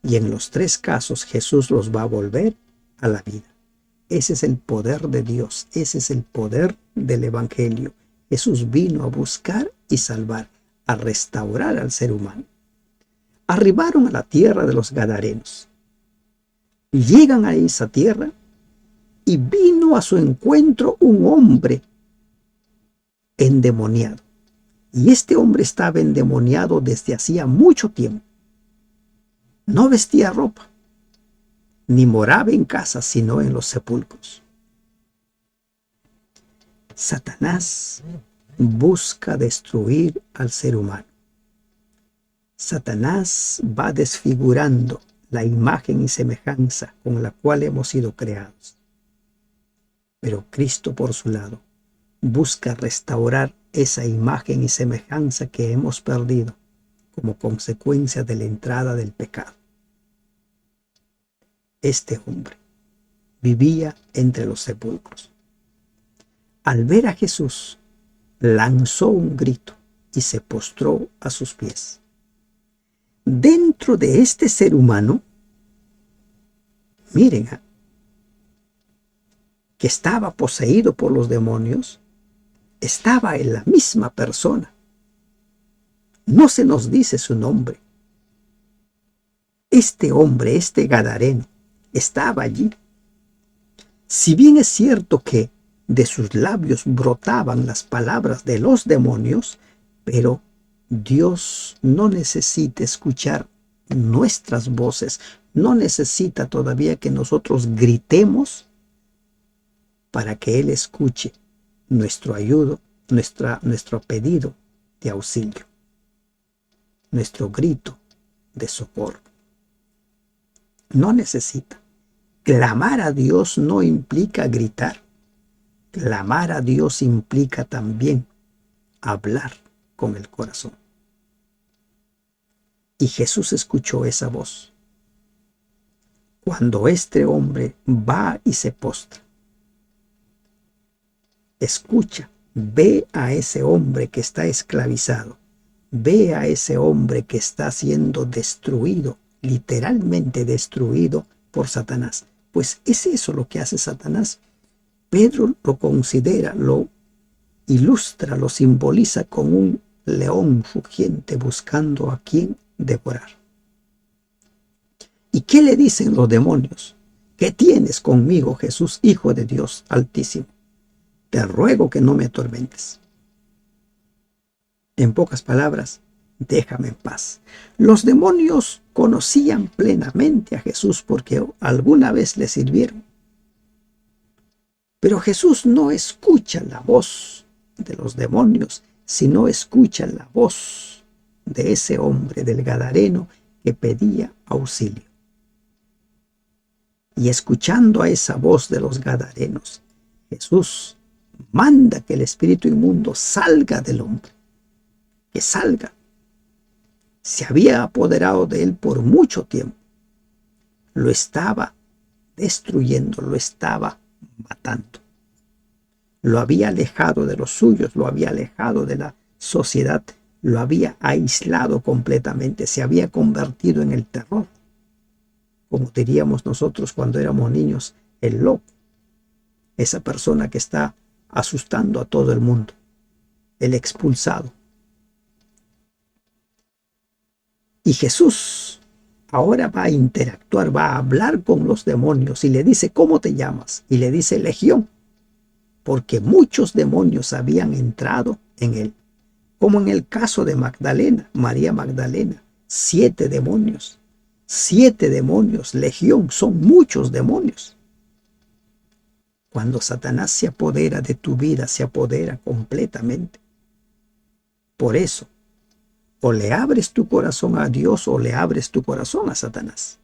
Y en los tres casos Jesús los va a volver a la vida. Ese es el poder de Dios, ese es el poder del Evangelio. Jesús vino a buscar y salvar, a restaurar al ser humano. Arribaron a la tierra de los Gadarenos. Llegan a esa tierra y vino a su encuentro un hombre endemoniado. Y este hombre estaba endemoniado desde hacía mucho tiempo. No vestía ropa, ni moraba en casa, sino en los sepulcros. Satanás busca destruir al ser humano. Satanás va desfigurando la imagen y semejanza con la cual hemos sido creados. Pero Cristo, por su lado, busca restaurar esa imagen y semejanza que hemos perdido como consecuencia de la entrada del pecado. Este hombre vivía entre los sepulcros. Al ver a Jesús, lanzó un grito y se postró a sus pies. Dentro de este ser humano, miren, que estaba poseído por los demonios, estaba en la misma persona. No se nos dice su nombre. Este hombre, este Gadareno, estaba allí. Si bien es cierto que de sus labios brotaban las palabras de los demonios, pero Dios no necesita escuchar nuestras voces, no necesita todavía que nosotros gritemos para que Él escuche nuestro ayudo, nuestro pedido de auxilio, nuestro grito de socorro. No necesita. Clamar a Dios no implica gritar. Clamar a Dios implica también hablar con el corazón. Y Jesús escuchó esa voz. Cuando este hombre va y se postra, escucha, ve a ese hombre que está esclavizado, ve a ese hombre que está siendo destruido, literalmente destruido por Satanás. Pues es eso lo que hace Satanás. Pedro lo considera, lo ilustra, lo simboliza con un león rugiente buscando a quien devorar. ¿Y qué le dicen los demonios? ¿Qué tienes conmigo, Jesús, Hijo de Dios Altísimo? Te ruego que no me atormentes. En pocas palabras, déjame en paz. Los demonios conocían plenamente a Jesús porque alguna vez le sirvieron. Pero Jesús no escucha la voz de los demonios, sino escucha la voz de ese hombre, del Gadareno, que pedía auxilio. Y escuchando a esa voz de los Gadarenos, Jesús manda que el espíritu inmundo salga del hombre, que salga. Se había apoderado de él por mucho tiempo. lo estaba destruyendo, lo estaba matando. Lo había alejado de los suyos, lo había alejado de la sociedad, lo había aislado completamente, se había convertido en el terror. Como diríamos nosotros cuando éramos niños, el loco. Esa persona que está asustando a todo el mundo, el expulsado. Y Jesús ahora va a interactuar, va a hablar con los demonios y le dice, ¿cómo te llamas? Y le dice, Legión, porque muchos demonios habían entrado en él. Como en el caso de Magdalena, María Magdalena, 7 demonios. 7 demonios, legión, son muchos demonios. Cuando Satanás se apodera de tu vida, se apodera completamente. Por eso, o le abres tu corazón a Dios o le abres tu corazón a Satanás.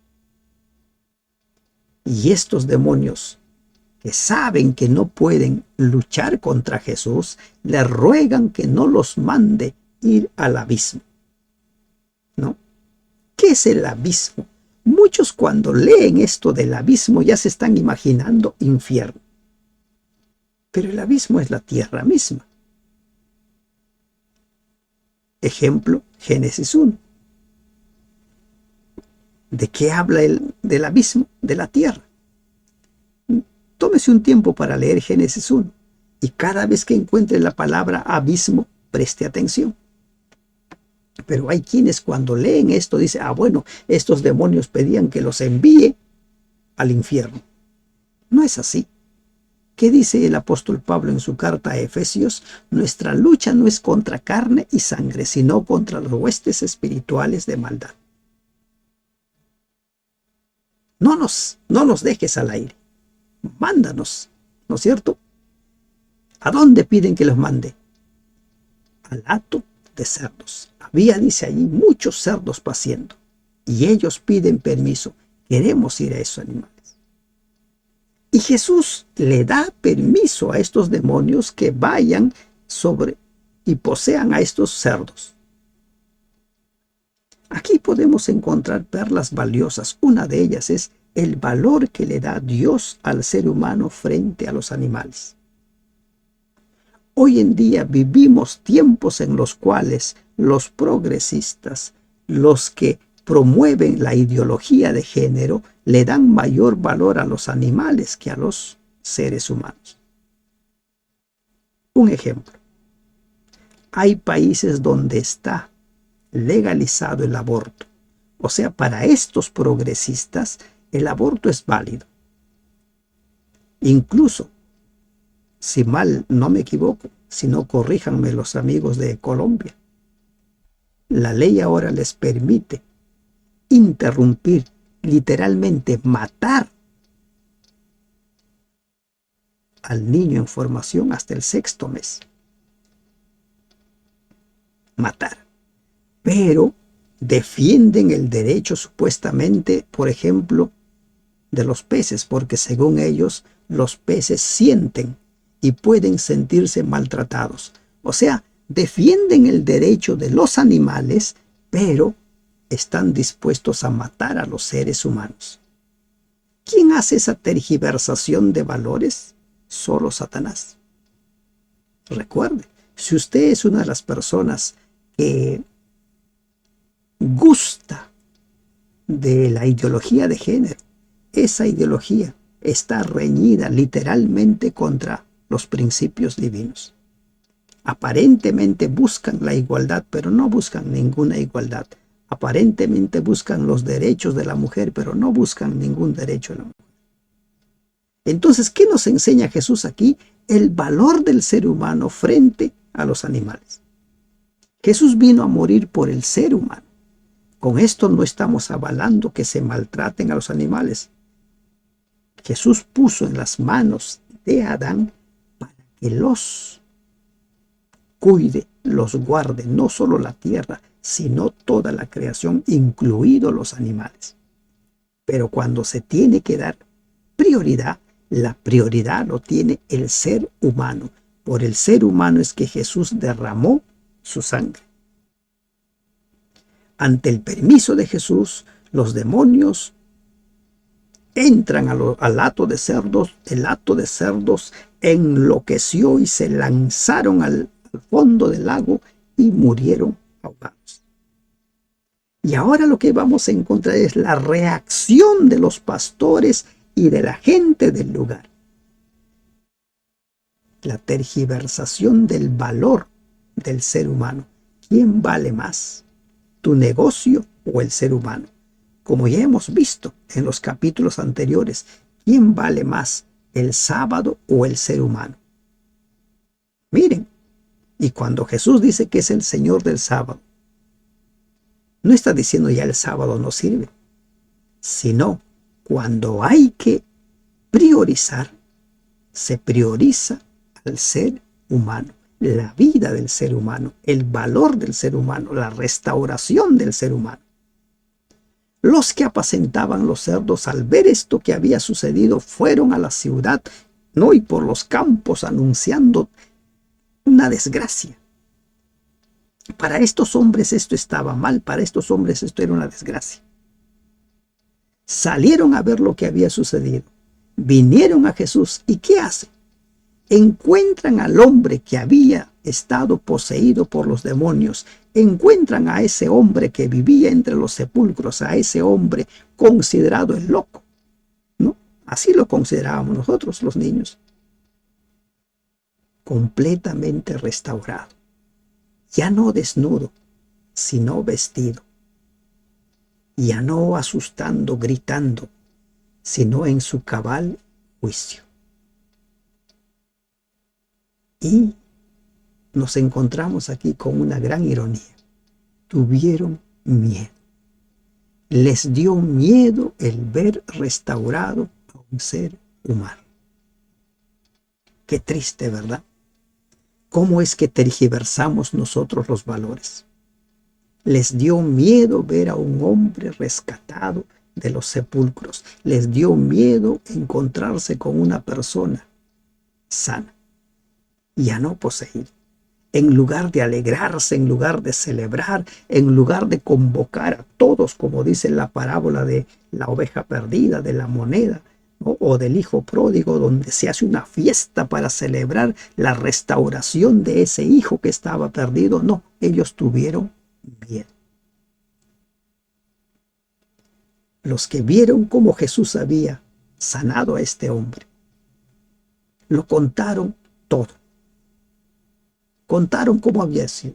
Y estos demonios que saben que no pueden luchar contra Jesús, le ruegan que no los mande ir al abismo. ¿No? ¿Qué es el abismo? Muchos cuando leen esto del abismo ya se están imaginando infierno. Pero el abismo es la tierra misma. Ejemplo, Génesis 1. ¿De qué habla del abismo? De la tierra. Tómese un tiempo para leer Génesis 1 y cada vez que encuentre la palabra abismo, preste atención. Pero hay quienes cuando leen esto dicen, bueno, estos demonios pedían que los envíe al infierno. No es así. ¿Qué dice el apóstol Pablo en su carta a Efesios? Nuestra lucha no es contra carne y sangre, sino contra los huestes espirituales de maldad. No nos dejes al aire. Mándanos, ¿no es cierto? ¿A dónde piden que los mande? Al hato de cerdos. Había, dice allí, muchos cerdos paciendo. Y ellos piden permiso. Queremos ir a esos animales. Y Jesús le da permiso a estos demonios que vayan sobre y posean a estos cerdos. Aquí podemos encontrar perlas valiosas. Una de ellas es el valor que le da Dios al ser humano frente a los animales. Hoy en día vivimos tiempos en los cuales los progresistas, los que promueven la ideología de género, le dan mayor valor a los animales que a los seres humanos. Un ejemplo. Hay países donde está legalizado el aborto. O sea, para estos progresistas, el aborto es válido. Incluso, si mal no me equivoco, si no corríjanme los amigos de Colombia, la ley ahora les permite interrumpir, literalmente matar al niño en formación hasta el 6º mes. Matar. Pero defienden el derecho supuestamente, por ejemplo, de los peces, porque según ellos, los peces sienten y pueden sentirse maltratados. O sea, defienden el derecho de los animales, pero están dispuestos a matar a los seres humanos. ¿Quién hace esa tergiversación de valores? Solo Satanás. Recuerde, si usted es una de las personas que gusta de la ideología de género, esa ideología está reñida literalmente contra los principios divinos. Aparentemente buscan la igualdad, pero no buscan ninguna igualdad. Aparentemente buscan los derechos de la mujer, pero no buscan ningún derecho de la mujer. Entonces, ¿qué nos enseña Jesús aquí? El valor del ser humano frente a los animales. Jesús vino a morir por el ser humano. Con esto no estamos avalando que se maltraten a los animales. Jesús puso en las manos de Adán para que los cuide, los guarde, no solo la tierra, sino toda la creación, incluidos los animales. Pero cuando se tiene que dar prioridad, la prioridad lo tiene el ser humano. Por el ser humano es que Jesús derramó su sangre. Ante el permiso de Jesús, los demonios entran al hato de cerdos. El hato de cerdos enloqueció y se lanzaron al fondo del lago y murieron ahogados. Y ahora lo que vamos a encontrar es la reacción de los pastores y de la gente del lugar. La tergiversación del valor del ser humano. ¿Quién vale más? ¿Tu negocio o el ser humano? Como ya hemos visto en los capítulos anteriores, ¿quién vale más? ¿El sábado o el ser humano? Miren, y cuando Jesús dice que es el Señor del sábado, no está diciendo ya el sábado no sirve, sino cuando hay que priorizar, se prioriza al ser humano, la vida del ser humano, el valor del ser humano, la restauración del ser humano. Los que apacentaban los cerdos, al ver esto que había sucedido, fueron a la ciudad, no, y por los campos anunciando una desgracia. Para estos hombres esto estaba mal, para estos hombres esto era una desgracia. Salieron a ver lo que había sucedido, vinieron a Jesús, ¿y qué hacen? Encuentran al hombre que había estado poseído por los demonios, encuentran a ese hombre que vivía entre los sepulcros, a ese hombre considerado el loco, ¿no? Así lo considerábamos nosotros los niños. Completamente restaurado, ya no desnudo, sino vestido, ya no asustando, gritando, sino en su cabal juicio. Y nos encontramos aquí con una gran ironía. Tuvieron miedo. Les dio miedo el ver restaurado a un ser humano. Qué triste, ¿verdad? ¿Cómo es que tergiversamos nosotros los valores? Les dio miedo ver a un hombre rescatado de los sepulcros. Les dio miedo encontrarse con una persona sana, ya no poseída. En lugar de alegrarse, en lugar de celebrar, en lugar de convocar a todos, como dice la parábola de la oveja perdida, de la moneda, ¿no? O del hijo pródigo, donde se hace una fiesta para celebrar la restauración de ese hijo que estaba perdido. No, ellos tuvieron miedo. Los que vieron cómo Jesús había sanado a este hombre, lo contaron todo. Contaron cómo había sido.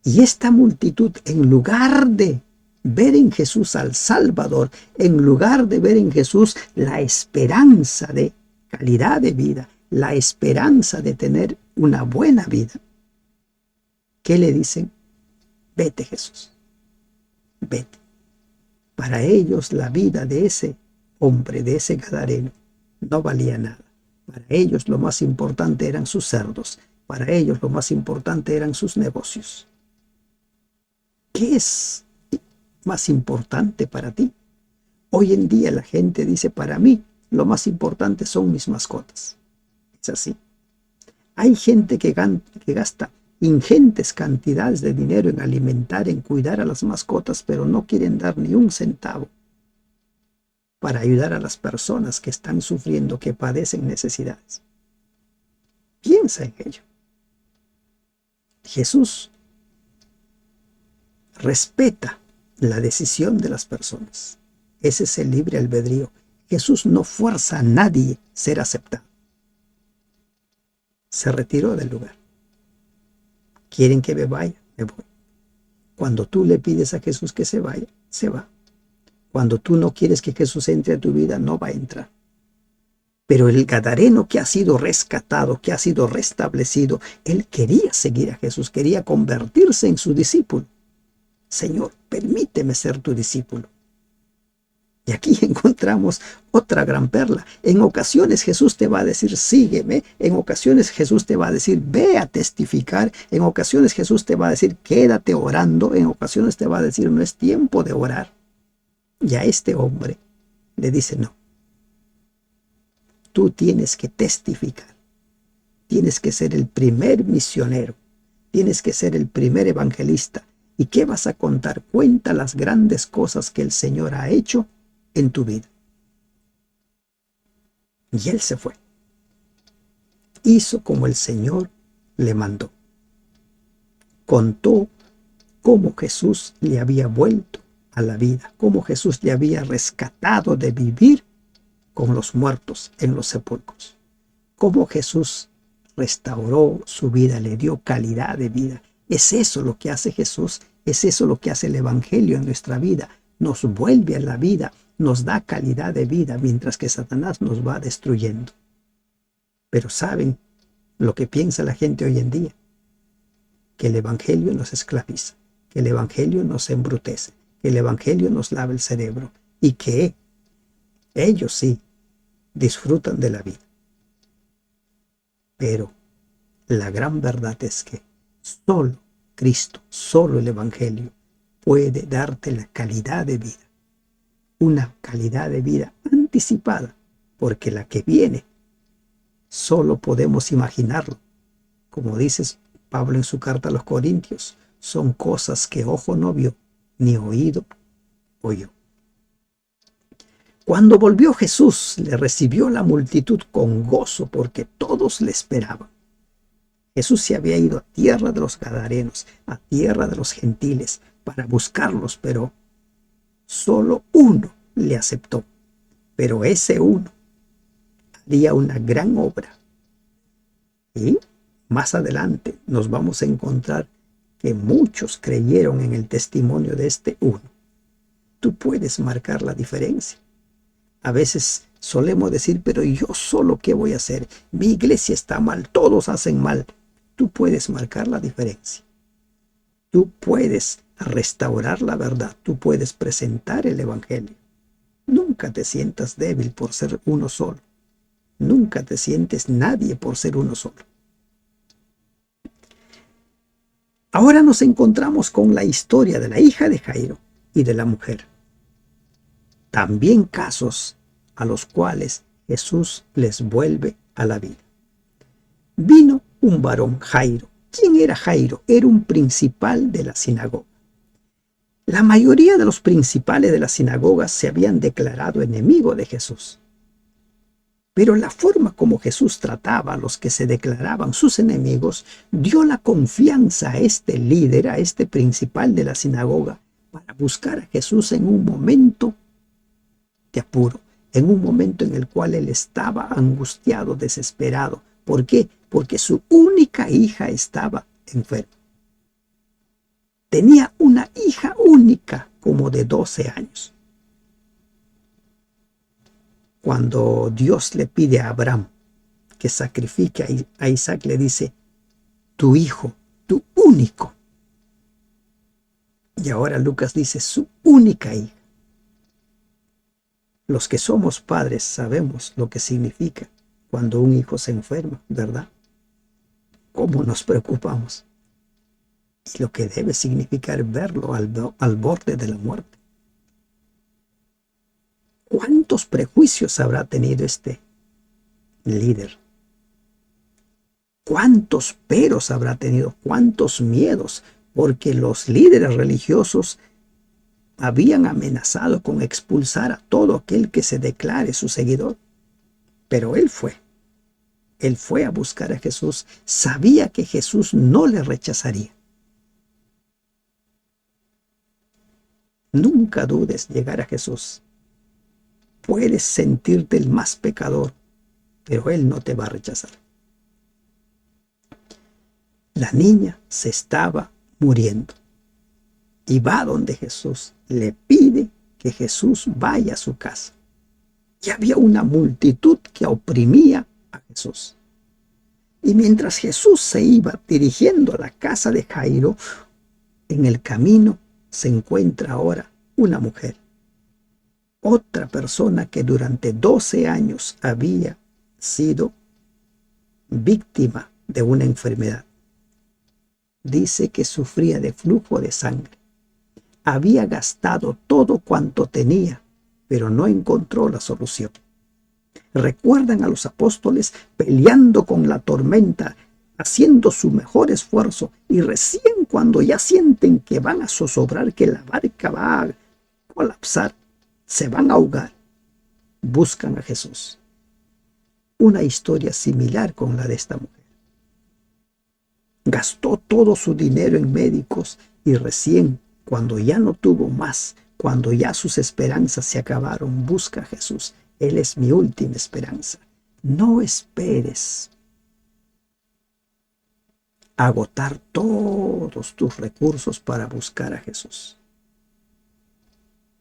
Y esta multitud, en lugar de ver en Jesús al Salvador, en lugar de ver en Jesús la esperanza de calidad de vida, la esperanza de tener una buena vida, ¿qué le dicen? Vete, Jesús, vete. Para ellos la vida de ese hombre, de ese gadareno, no valía nada. Para ellos lo más importante eran sus cerdos. Para ellos lo más importante eran sus negocios. ¿Qué es más importante para ti? Hoy en día la gente dice, para mí lo más importante son mis mascotas. Es así. Hay gente que gasta ingentes cantidades de dinero en alimentar, en cuidar a las mascotas, pero no quieren dar ni un centavo para ayudar a las personas que están sufriendo, que padecen necesidades. Piensa en ello. Jesús respeta la decisión de las personas. Ese es el libre albedrío. Jesús no fuerza a nadie a ser aceptado. Se retiró del lugar. ¿Quieren que me vaya? Me voy. Cuando tú le pides a Jesús que se vaya, se va. Cuando tú no quieres que Jesús entre a tu vida, no va a entrar. Pero el gadareno que ha sido rescatado, que ha sido restablecido, él quería seguir a Jesús, quería convertirse en su discípulo. Señor, permíteme ser tu discípulo. Y aquí encontramos otra gran perla. En ocasiones Jesús te va a decir, sígueme. En ocasiones Jesús te va a decir, ve a testificar. En ocasiones Jesús te va a decir, quédate orando. En ocasiones te va a decir, no es tiempo de orar. Y a este hombre le dice, no. Tú tienes que testificar. Tienes que ser el primer misionero. Tienes que ser el primer evangelista. ¿Y qué vas a contar? Cuenta las grandes cosas que el Señor ha hecho en tu vida. Y él se fue. Hizo como el Señor le mandó. Contó cómo Jesús le había vuelto a la vida, cómo Jesús le había rescatado de vivir con los muertos en los sepulcros, cómo Jesús restauró su vida, le dio calidad de vida. Es eso lo que hace Jesús, es eso lo que hace el Evangelio en nuestra vida. Nos vuelve a la vida, nos da calidad de vida, mientras que Satanás nos va destruyendo. Pero ¿saben lo que piensa la gente hoy en día? Que el Evangelio nos esclaviza, que el Evangelio nos embrutece, que el Evangelio nos lava el cerebro y que ellos sí disfrutan de la vida. Pero la gran verdad es que solo Cristo, solo el Evangelio puede darte la calidad de vida. Una calidad de vida anticipada, porque la que viene solo podemos imaginarlo. Como dice Pablo en su carta a los Corintios, son cosas que ojo no vio, ni oído oyó. Cuando volvió Jesús, le recibió la multitud con gozo porque todos le esperaban. Jesús se había ido a tierra de los Gadarenos, a tierra de los gentiles, para buscarlos, pero solo uno le aceptó. Pero ese uno haría una gran obra. Y más adelante nos vamos a encontrar que muchos creyeron en el testimonio de este uno. Tú puedes marcar la diferencia. A veces solemos decir, pero yo solo, ¿qué voy a hacer? Mi iglesia está mal, todos hacen mal. Tú puedes marcar la diferencia. Tú puedes restaurar la verdad. Tú puedes presentar el Evangelio. Nunca te sientas débil por ser uno solo. Nunca te sientes nadie por ser uno solo. Ahora nos encontramos con la historia de la hija de Jairo y de la mujer. También casos a los cuales Jesús les vuelve a la vida. Vino un varón, Jairo. ¿Quién era Jairo? Era un principal de la sinagoga. La mayoría de los principales de las sinagogas se habían declarado enemigos de Jesús. Pero la forma como Jesús trataba a los que se declaraban sus enemigos dio la confianza a este líder, a este principal de la sinagoga, para buscar a Jesús en un momento de apuro, en un momento en el cual él estaba angustiado, desesperado. ¿Por qué? Porque su única hija estaba enferma. Tenía una hija única, como de 12 años. Cuando Dios le pide a Abraham que sacrifique a Isaac, le dice, tu hijo, tu único. Y ahora Lucas dice, su única hija. Los que somos padres sabemos lo que significa cuando un hijo se enferma, ¿verdad? ¿Cómo nos preocupamos? Y lo que debe significar verlo al borde de la muerte. ¿Cuántos prejuicios habrá tenido este líder? ¿Cuántos peros habrá tenido? ¿Cuántos miedos? Porque los líderes religiosos habían amenazado con expulsar a todo aquel que se declare su seguidor. Pero él fue a buscar a Jesús. Sabía que Jesús no le rechazaría. Nunca dudes llegar a Jesús. Puedes sentirte el más pecador, pero Él no te va a rechazar. La niña se estaba muriendo y va donde Jesús. Le pide que Jesús vaya a su casa. Y había una multitud que oprimía a Jesús. Y mientras Jesús se iba dirigiendo a la casa de Jairo, en el camino se encuentra ahora una mujer. Otra persona que durante 12 años había sido víctima de una enfermedad. Dice que sufría de flujo de sangre. Había gastado todo cuanto tenía, pero no encontró la solución. Recuerdan a los apóstoles peleando con la tormenta, haciendo su mejor esfuerzo, y recién cuando ya sienten que van a zozobrar, que la barca va a colapsar, se van a ahogar, buscan a Jesús. una historia similar con la de esta mujer. Gastó todo su dinero en médicos y recién, cuando ya no tuvo más, cuando ya sus esperanzas se acabaron, busca a Jesús. Él es mi última esperanza. No esperes agotar todos tus recursos para buscar a Jesús.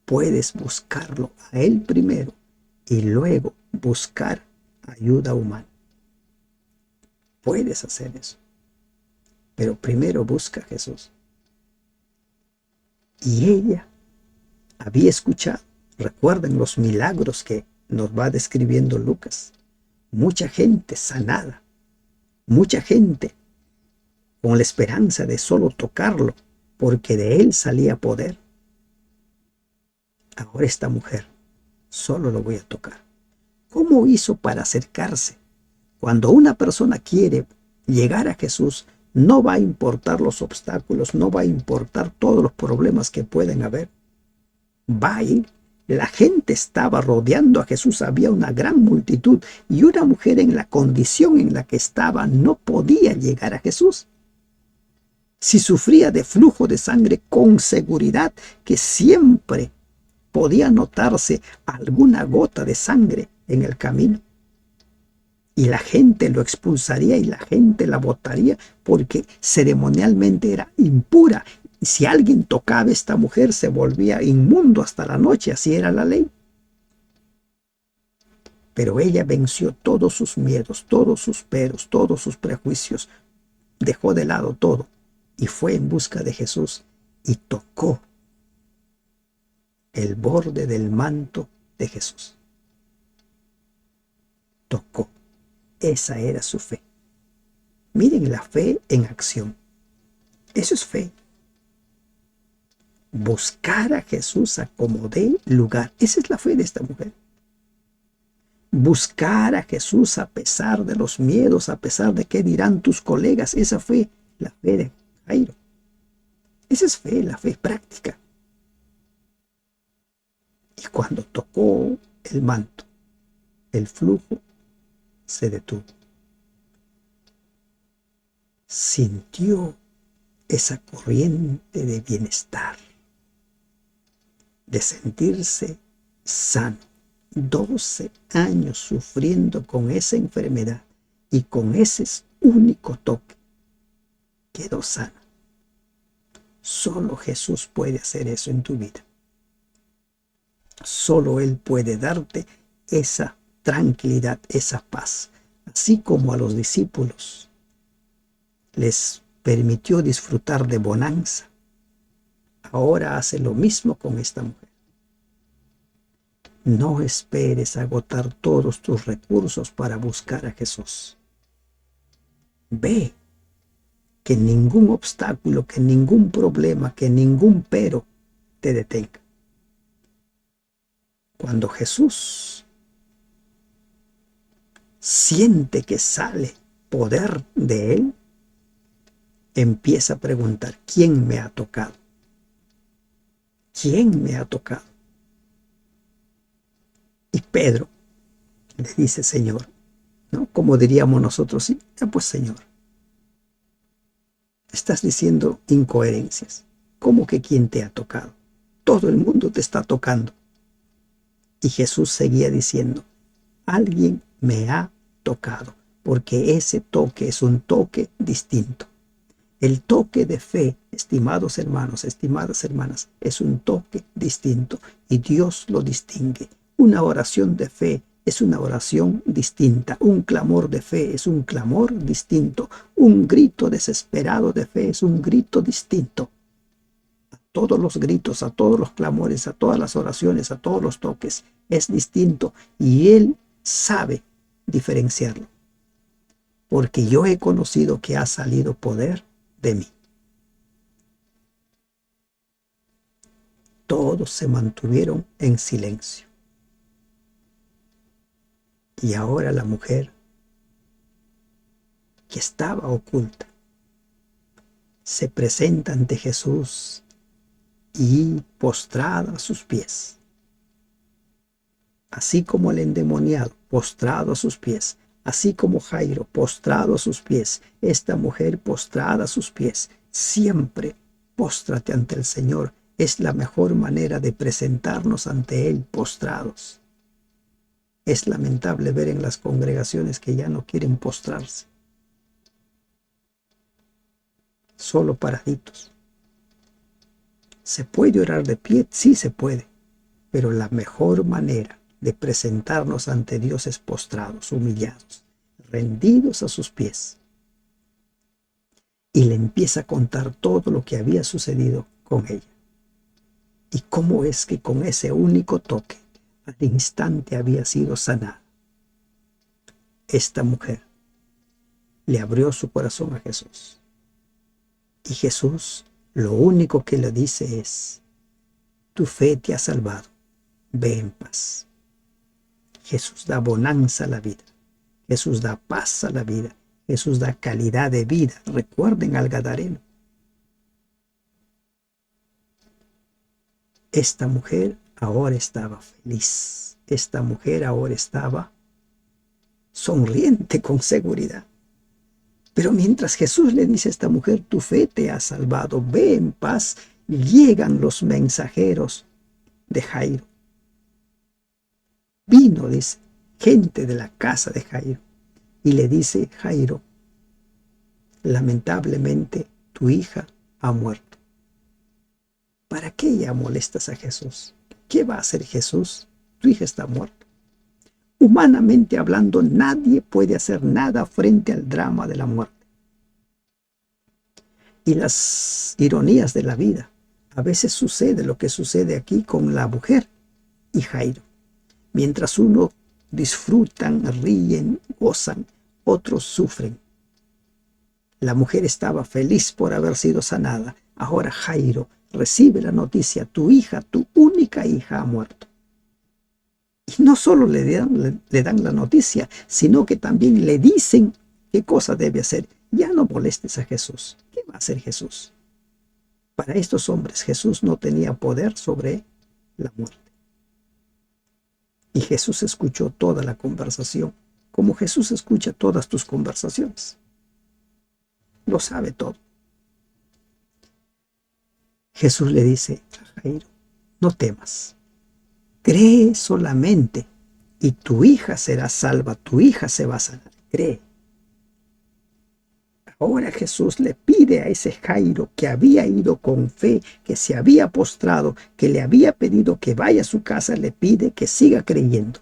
Puedes buscarlo a Él primero y luego buscar ayuda humana. Puedes hacer eso. Pero primero busca a Jesús. Y ella había escuchado, recuerden los milagros que nos va describiendo Lucas. Mucha gente sanada, mucha gente con la esperanza de solo tocarlo, porque de él salía poder. Ahora esta mujer, solo lo voy a tocar. ¿Cómo hizo para acercarse? Cuando una persona quiere llegar a Jesús, no va a importar los obstáculos, no va a importar todos los problemas que pueden haber. Va a ir. La gente estaba rodeando a Jesús, había una gran multitud y una mujer en la condición en la que estaba no podía llegar a Jesús. Si sufría de flujo de sangre, con seguridad que siempre podía notarse alguna gota de sangre en el camino. Y la gente lo expulsaría y la gente la botaría porque ceremonialmente era impura. Y si alguien tocaba a esta mujer se volvía inmundo hasta la noche, así era la ley. Pero ella venció todos sus miedos, todos sus peros, todos sus prejuicios. Dejó de lado todo y fue en busca de Jesús y tocó el borde del manto de Jesús. Tocó. Esa era su fe. Miren la fe en acción. Eso es fe. Buscar a Jesús a como dé lugar. Esa es la fe de esta mujer. Buscar a Jesús a pesar de los miedos, a pesar de qué dirán tus colegas. Esa fue la fe de Jairo. Esa es fe, la fe práctica. Y cuando tocó el manto, el flujo se detuvo. Sintió esa corriente de bienestar, de sentirse sano. 12 años sufriendo con esa enfermedad y con ese único toque quedó sana. Solo Jesús puede hacer eso en tu vida. Solo Él puede darte esa tranquilidad, esa paz. Así como a los discípulos les permitió disfrutar de bonanza, ahora hace lo mismo con esta mujer. No esperes agotar todos tus recursos para buscar a Jesús. Ve que ningún obstáculo, que ningún problema, que ningún pero te detenga. Cuando Jesús siente que sale poder de Él, empieza a preguntar, ¿quién me ha tocado? ¿Quién me ha tocado? Y Pedro le dice, Señor, ¿no? Como diríamos nosotros, sí, pues Señor, estás diciendo incoherencias. ¿Cómo que quién te ha tocado? Todo el mundo te está tocando. Y Jesús seguía diciendo, alguien me ha tocado, porque ese toque es un toque distinto. El toque de fe, estimados hermanos, estimadas hermanas, es un toque distinto y Dios lo distingue. Una oración de fe es una oración distinta. Un clamor de fe es un clamor distinto. Un grito desesperado de fe es un grito distinto. A todos los gritos, a todos los clamores, a todas las oraciones, a todos los toques, es distinto y Él sabe diferenciarlo. Porque yo he conocido que ha salido poder de mí. Todos se mantuvieron en silencio. Y ahora la mujer, que estaba oculta, se presenta ante Jesús y postrada a sus pies. Así como el endemoniado, postrado a sus pies, Así como Jairo postrado a sus pies, esta mujer postrada a sus pies, siempre póstrate ante el Señor. Es la mejor manera de presentarnos ante Él postrados. Es lamentable ver en las congregaciones que ya no quieren postrarse, solo paraditos. ¿Se puede orar de pie? Sí se puede, pero la mejor manera de presentarnos ante Dios es postrados, humillados, rendidos a sus pies. Y le empieza a contar todo lo que había sucedido con ella. Y cómo es que con ese único toque, al instante había sido sanada. Esta mujer le abrió su corazón a Jesús. Y Jesús lo único que le dice es: tu fe te ha salvado, ve en paz. Jesús da bonanza a la vida. Jesús da paz a la vida. Jesús da calidad de vida. Recuerden al Gadareno. Esta mujer ahora estaba feliz. Esta mujer ahora estaba sonriente con seguridad. Pero mientras Jesús le dice a esta mujer: tu fe te ha salvado, ve en paz, llegan los mensajeros de Jairo. Vino, dice, gente de la casa de Jairo. Y le dice Jairo: lamentablemente tu hija ha muerto. ¿Para qué ya molestas a Jesús? ¿Qué va a hacer Jesús? Tu hija está muerta. Humanamente hablando, nadie puede hacer nada frente al drama de la muerte. Y las ironías de la vida. A veces sucede lo que sucede aquí con la mujer y Jairo. Mientras unos disfrutan, ríen, gozan, otros sufren. La mujer estaba feliz por haber sido sanada. Ahora Jairo recibe la noticia: tu hija, tu única hija, ha muerto. Y no solo le dan la noticia, sino que también le dicen qué cosa debe hacer. Ya no molestes a Jesús. ¿Qué va a hacer Jesús? Para estos hombres Jesús no tenía poder sobre la muerte. Y Jesús escuchó toda la conversación, como Jesús escucha todas tus conversaciones. Lo sabe todo. Jesús le dice a Jairo: no temas, cree solamente y tu hija será salva, tu hija se va a sanar. Cree. Ahora Jesús le pide a ese Jairo, que había ido con fe, que se había postrado, que le había pedido que vaya a su casa, le pide que siga creyendo.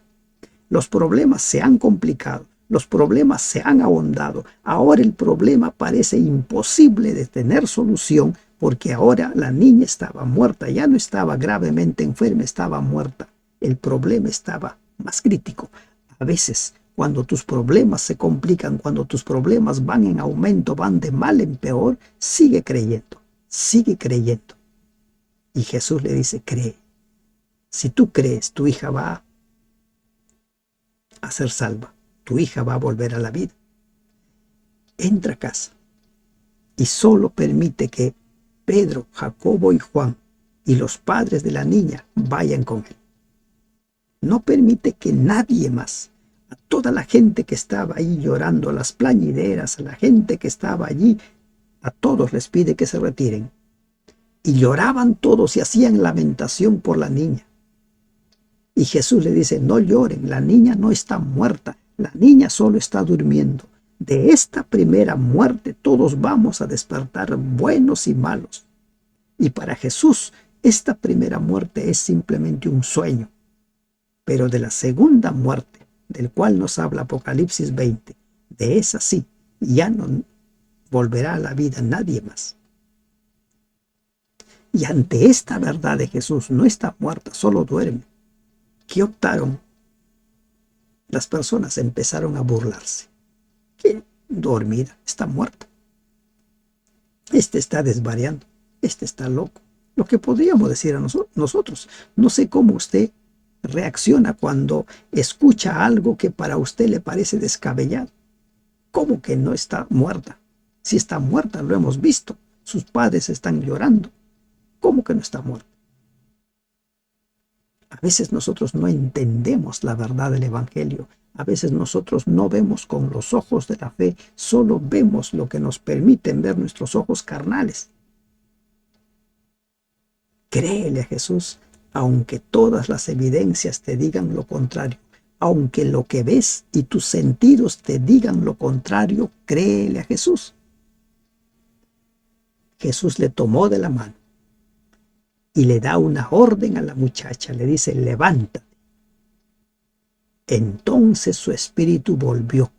Los problemas se han complicado, los problemas se han ahondado. Ahora el problema parece imposible de tener solución, porque ahora la niña estaba muerta, ya no estaba gravemente enferma, estaba muerta. El problema estaba más crítico. A veces, cuando tus problemas se complican, cuando tus problemas van en aumento, van de mal en peor, sigue creyendo, sigue creyendo. Y Jesús le dice: cree. Si tú crees, tu hija va a ser salva, tu hija va a volver a la vida. Entra a casa y solo permite que Pedro, Jacobo y Juan y los padres de la niña vayan con él. No permite que nadie más, a toda la gente que estaba ahí llorando, a las plañideras, a la gente que estaba allí, a todos les pide que se retiren. Y lloraban todos y hacían lamentación por la niña. Y Jesús le dice: no lloren, la niña no está muerta, la niña solo está durmiendo. De esta primera muerte todos vamos a despertar, buenos y malos. Y para Jesús esta primera muerte es simplemente un sueño. Pero de la segunda muerte, del cual nos habla Apocalipsis 20, de esa sí, ya no volverá a la vida nadie más. Y ante esta verdad de Jesús, no está muerta, solo duerme, ¿qué optaron? Las personas empezaron a burlarse. ¿Qué dormida? Está muerta. Este está desvariando, este está loco. Lo que podríamos decir a nosotros. No sé cómo usted reacciona cuando escucha algo que para usted le parece descabellado. ¿Cómo que no está muerta? Si está muerta, lo hemos visto. Sus padres están llorando. ¿Cómo que no está muerta? A veces nosotros no entendemos la verdad del Evangelio. A veces nosotros no vemos con los ojos de la fe, solo vemos lo que nos permiten ver nuestros ojos carnales. Créele a Jesús, aunque todas las evidencias te digan lo contrario. Aunque lo que ves y tus sentidos te digan lo contrario, créele a Jesús. Jesús le tomó de la mano y le da una orden a la muchacha. Le dice, levántate. Entonces su espíritu volvió.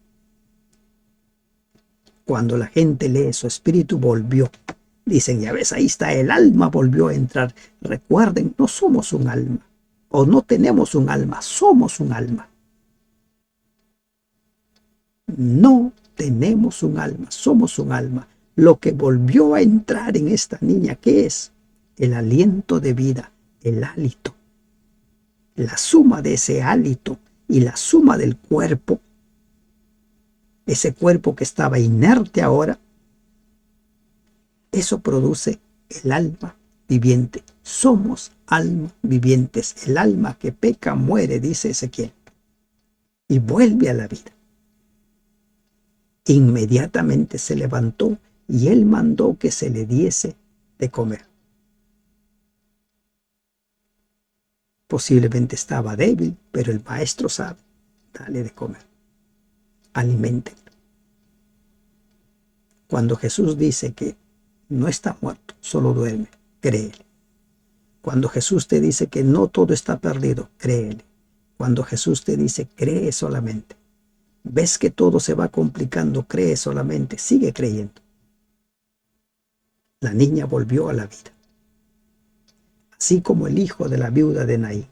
Cuando la gente lee, su espíritu volvió. Dicen, ya ves, ahí está, el alma volvió a entrar. Recuerden, no somos un alma. O no tenemos un alma, somos un alma. No tenemos un alma, somos un alma. Lo que volvió a entrar en esta niña, ¿qué es? El aliento de vida, el hálito. La suma de ese hálito y la suma del cuerpo, ese cuerpo que estaba inerte ahora, eso produce el alma viviente. Somos almas vivientes. El alma que peca muere, dice Ezequiel, y vuelve a la vida. Inmediatamente se levantó y él mandó que se le diese de comer. Posiblemente estaba débil, pero el maestro sabe, dale de comer, aliméntenlo. Cuando Jesús dice que no está muerto, solo duerme, créele. Cuando Jesús te dice que no todo está perdido, créele. Cuando Jesús te dice, cree solamente. Ves que todo se va complicando, cree solamente, sigue creyendo. La niña volvió a la vida, así como el hijo de la viuda de Naín.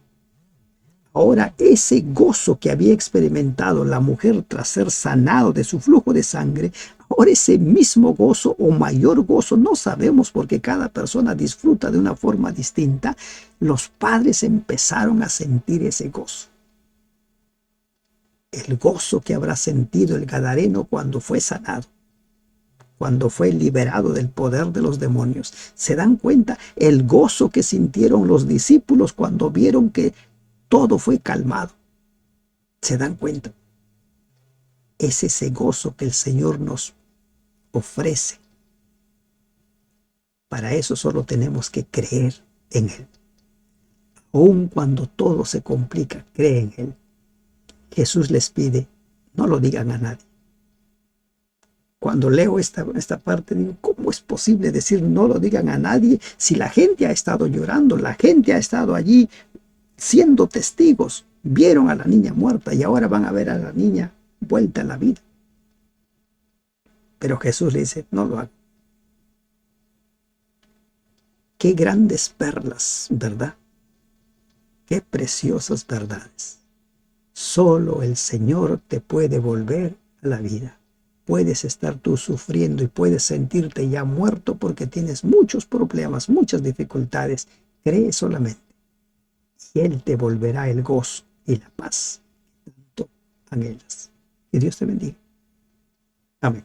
Ahora ese gozo que había experimentado la mujer tras ser sanado de su flujo de sangre, ahora ese mismo gozo o mayor gozo, no sabemos porque cada persona disfruta de una forma distinta, los padres empezaron a sentir ese gozo. El gozo que habrá sentido el gadareno cuando fue sanado, cuando fue liberado del poder de los demonios. ¿Se dan cuenta? El gozo que sintieron los discípulos cuando vieron que todo fue calmado. ¿Se dan cuenta? Es ese gozo que el Señor nos ofrece. Para eso solo tenemos que creer en Él. Aun cuando todo se complica, cree en Él. Jesús les pide, no lo digan a nadie. Cuando leo esta parte, digo, ¿cómo es posible decir no lo digan a nadie si la gente ha estado llorando, la gente ha estado allí siendo testigos? Vieron a la niña muerta y ahora van a ver a la niña vuelta a la vida. Pero Jesús le dice, no lo hagan. Qué grandes perlas, ¿verdad? Qué preciosas verdades. Solo el Señor te puede volver a la vida. Puedes estar tú sufriendo y puedes sentirte ya muerto porque tienes muchos problemas, muchas dificultades. Cree solamente y Él te volverá el gozo y la paz que tanto anhelas. Que Dios te bendiga. Amén.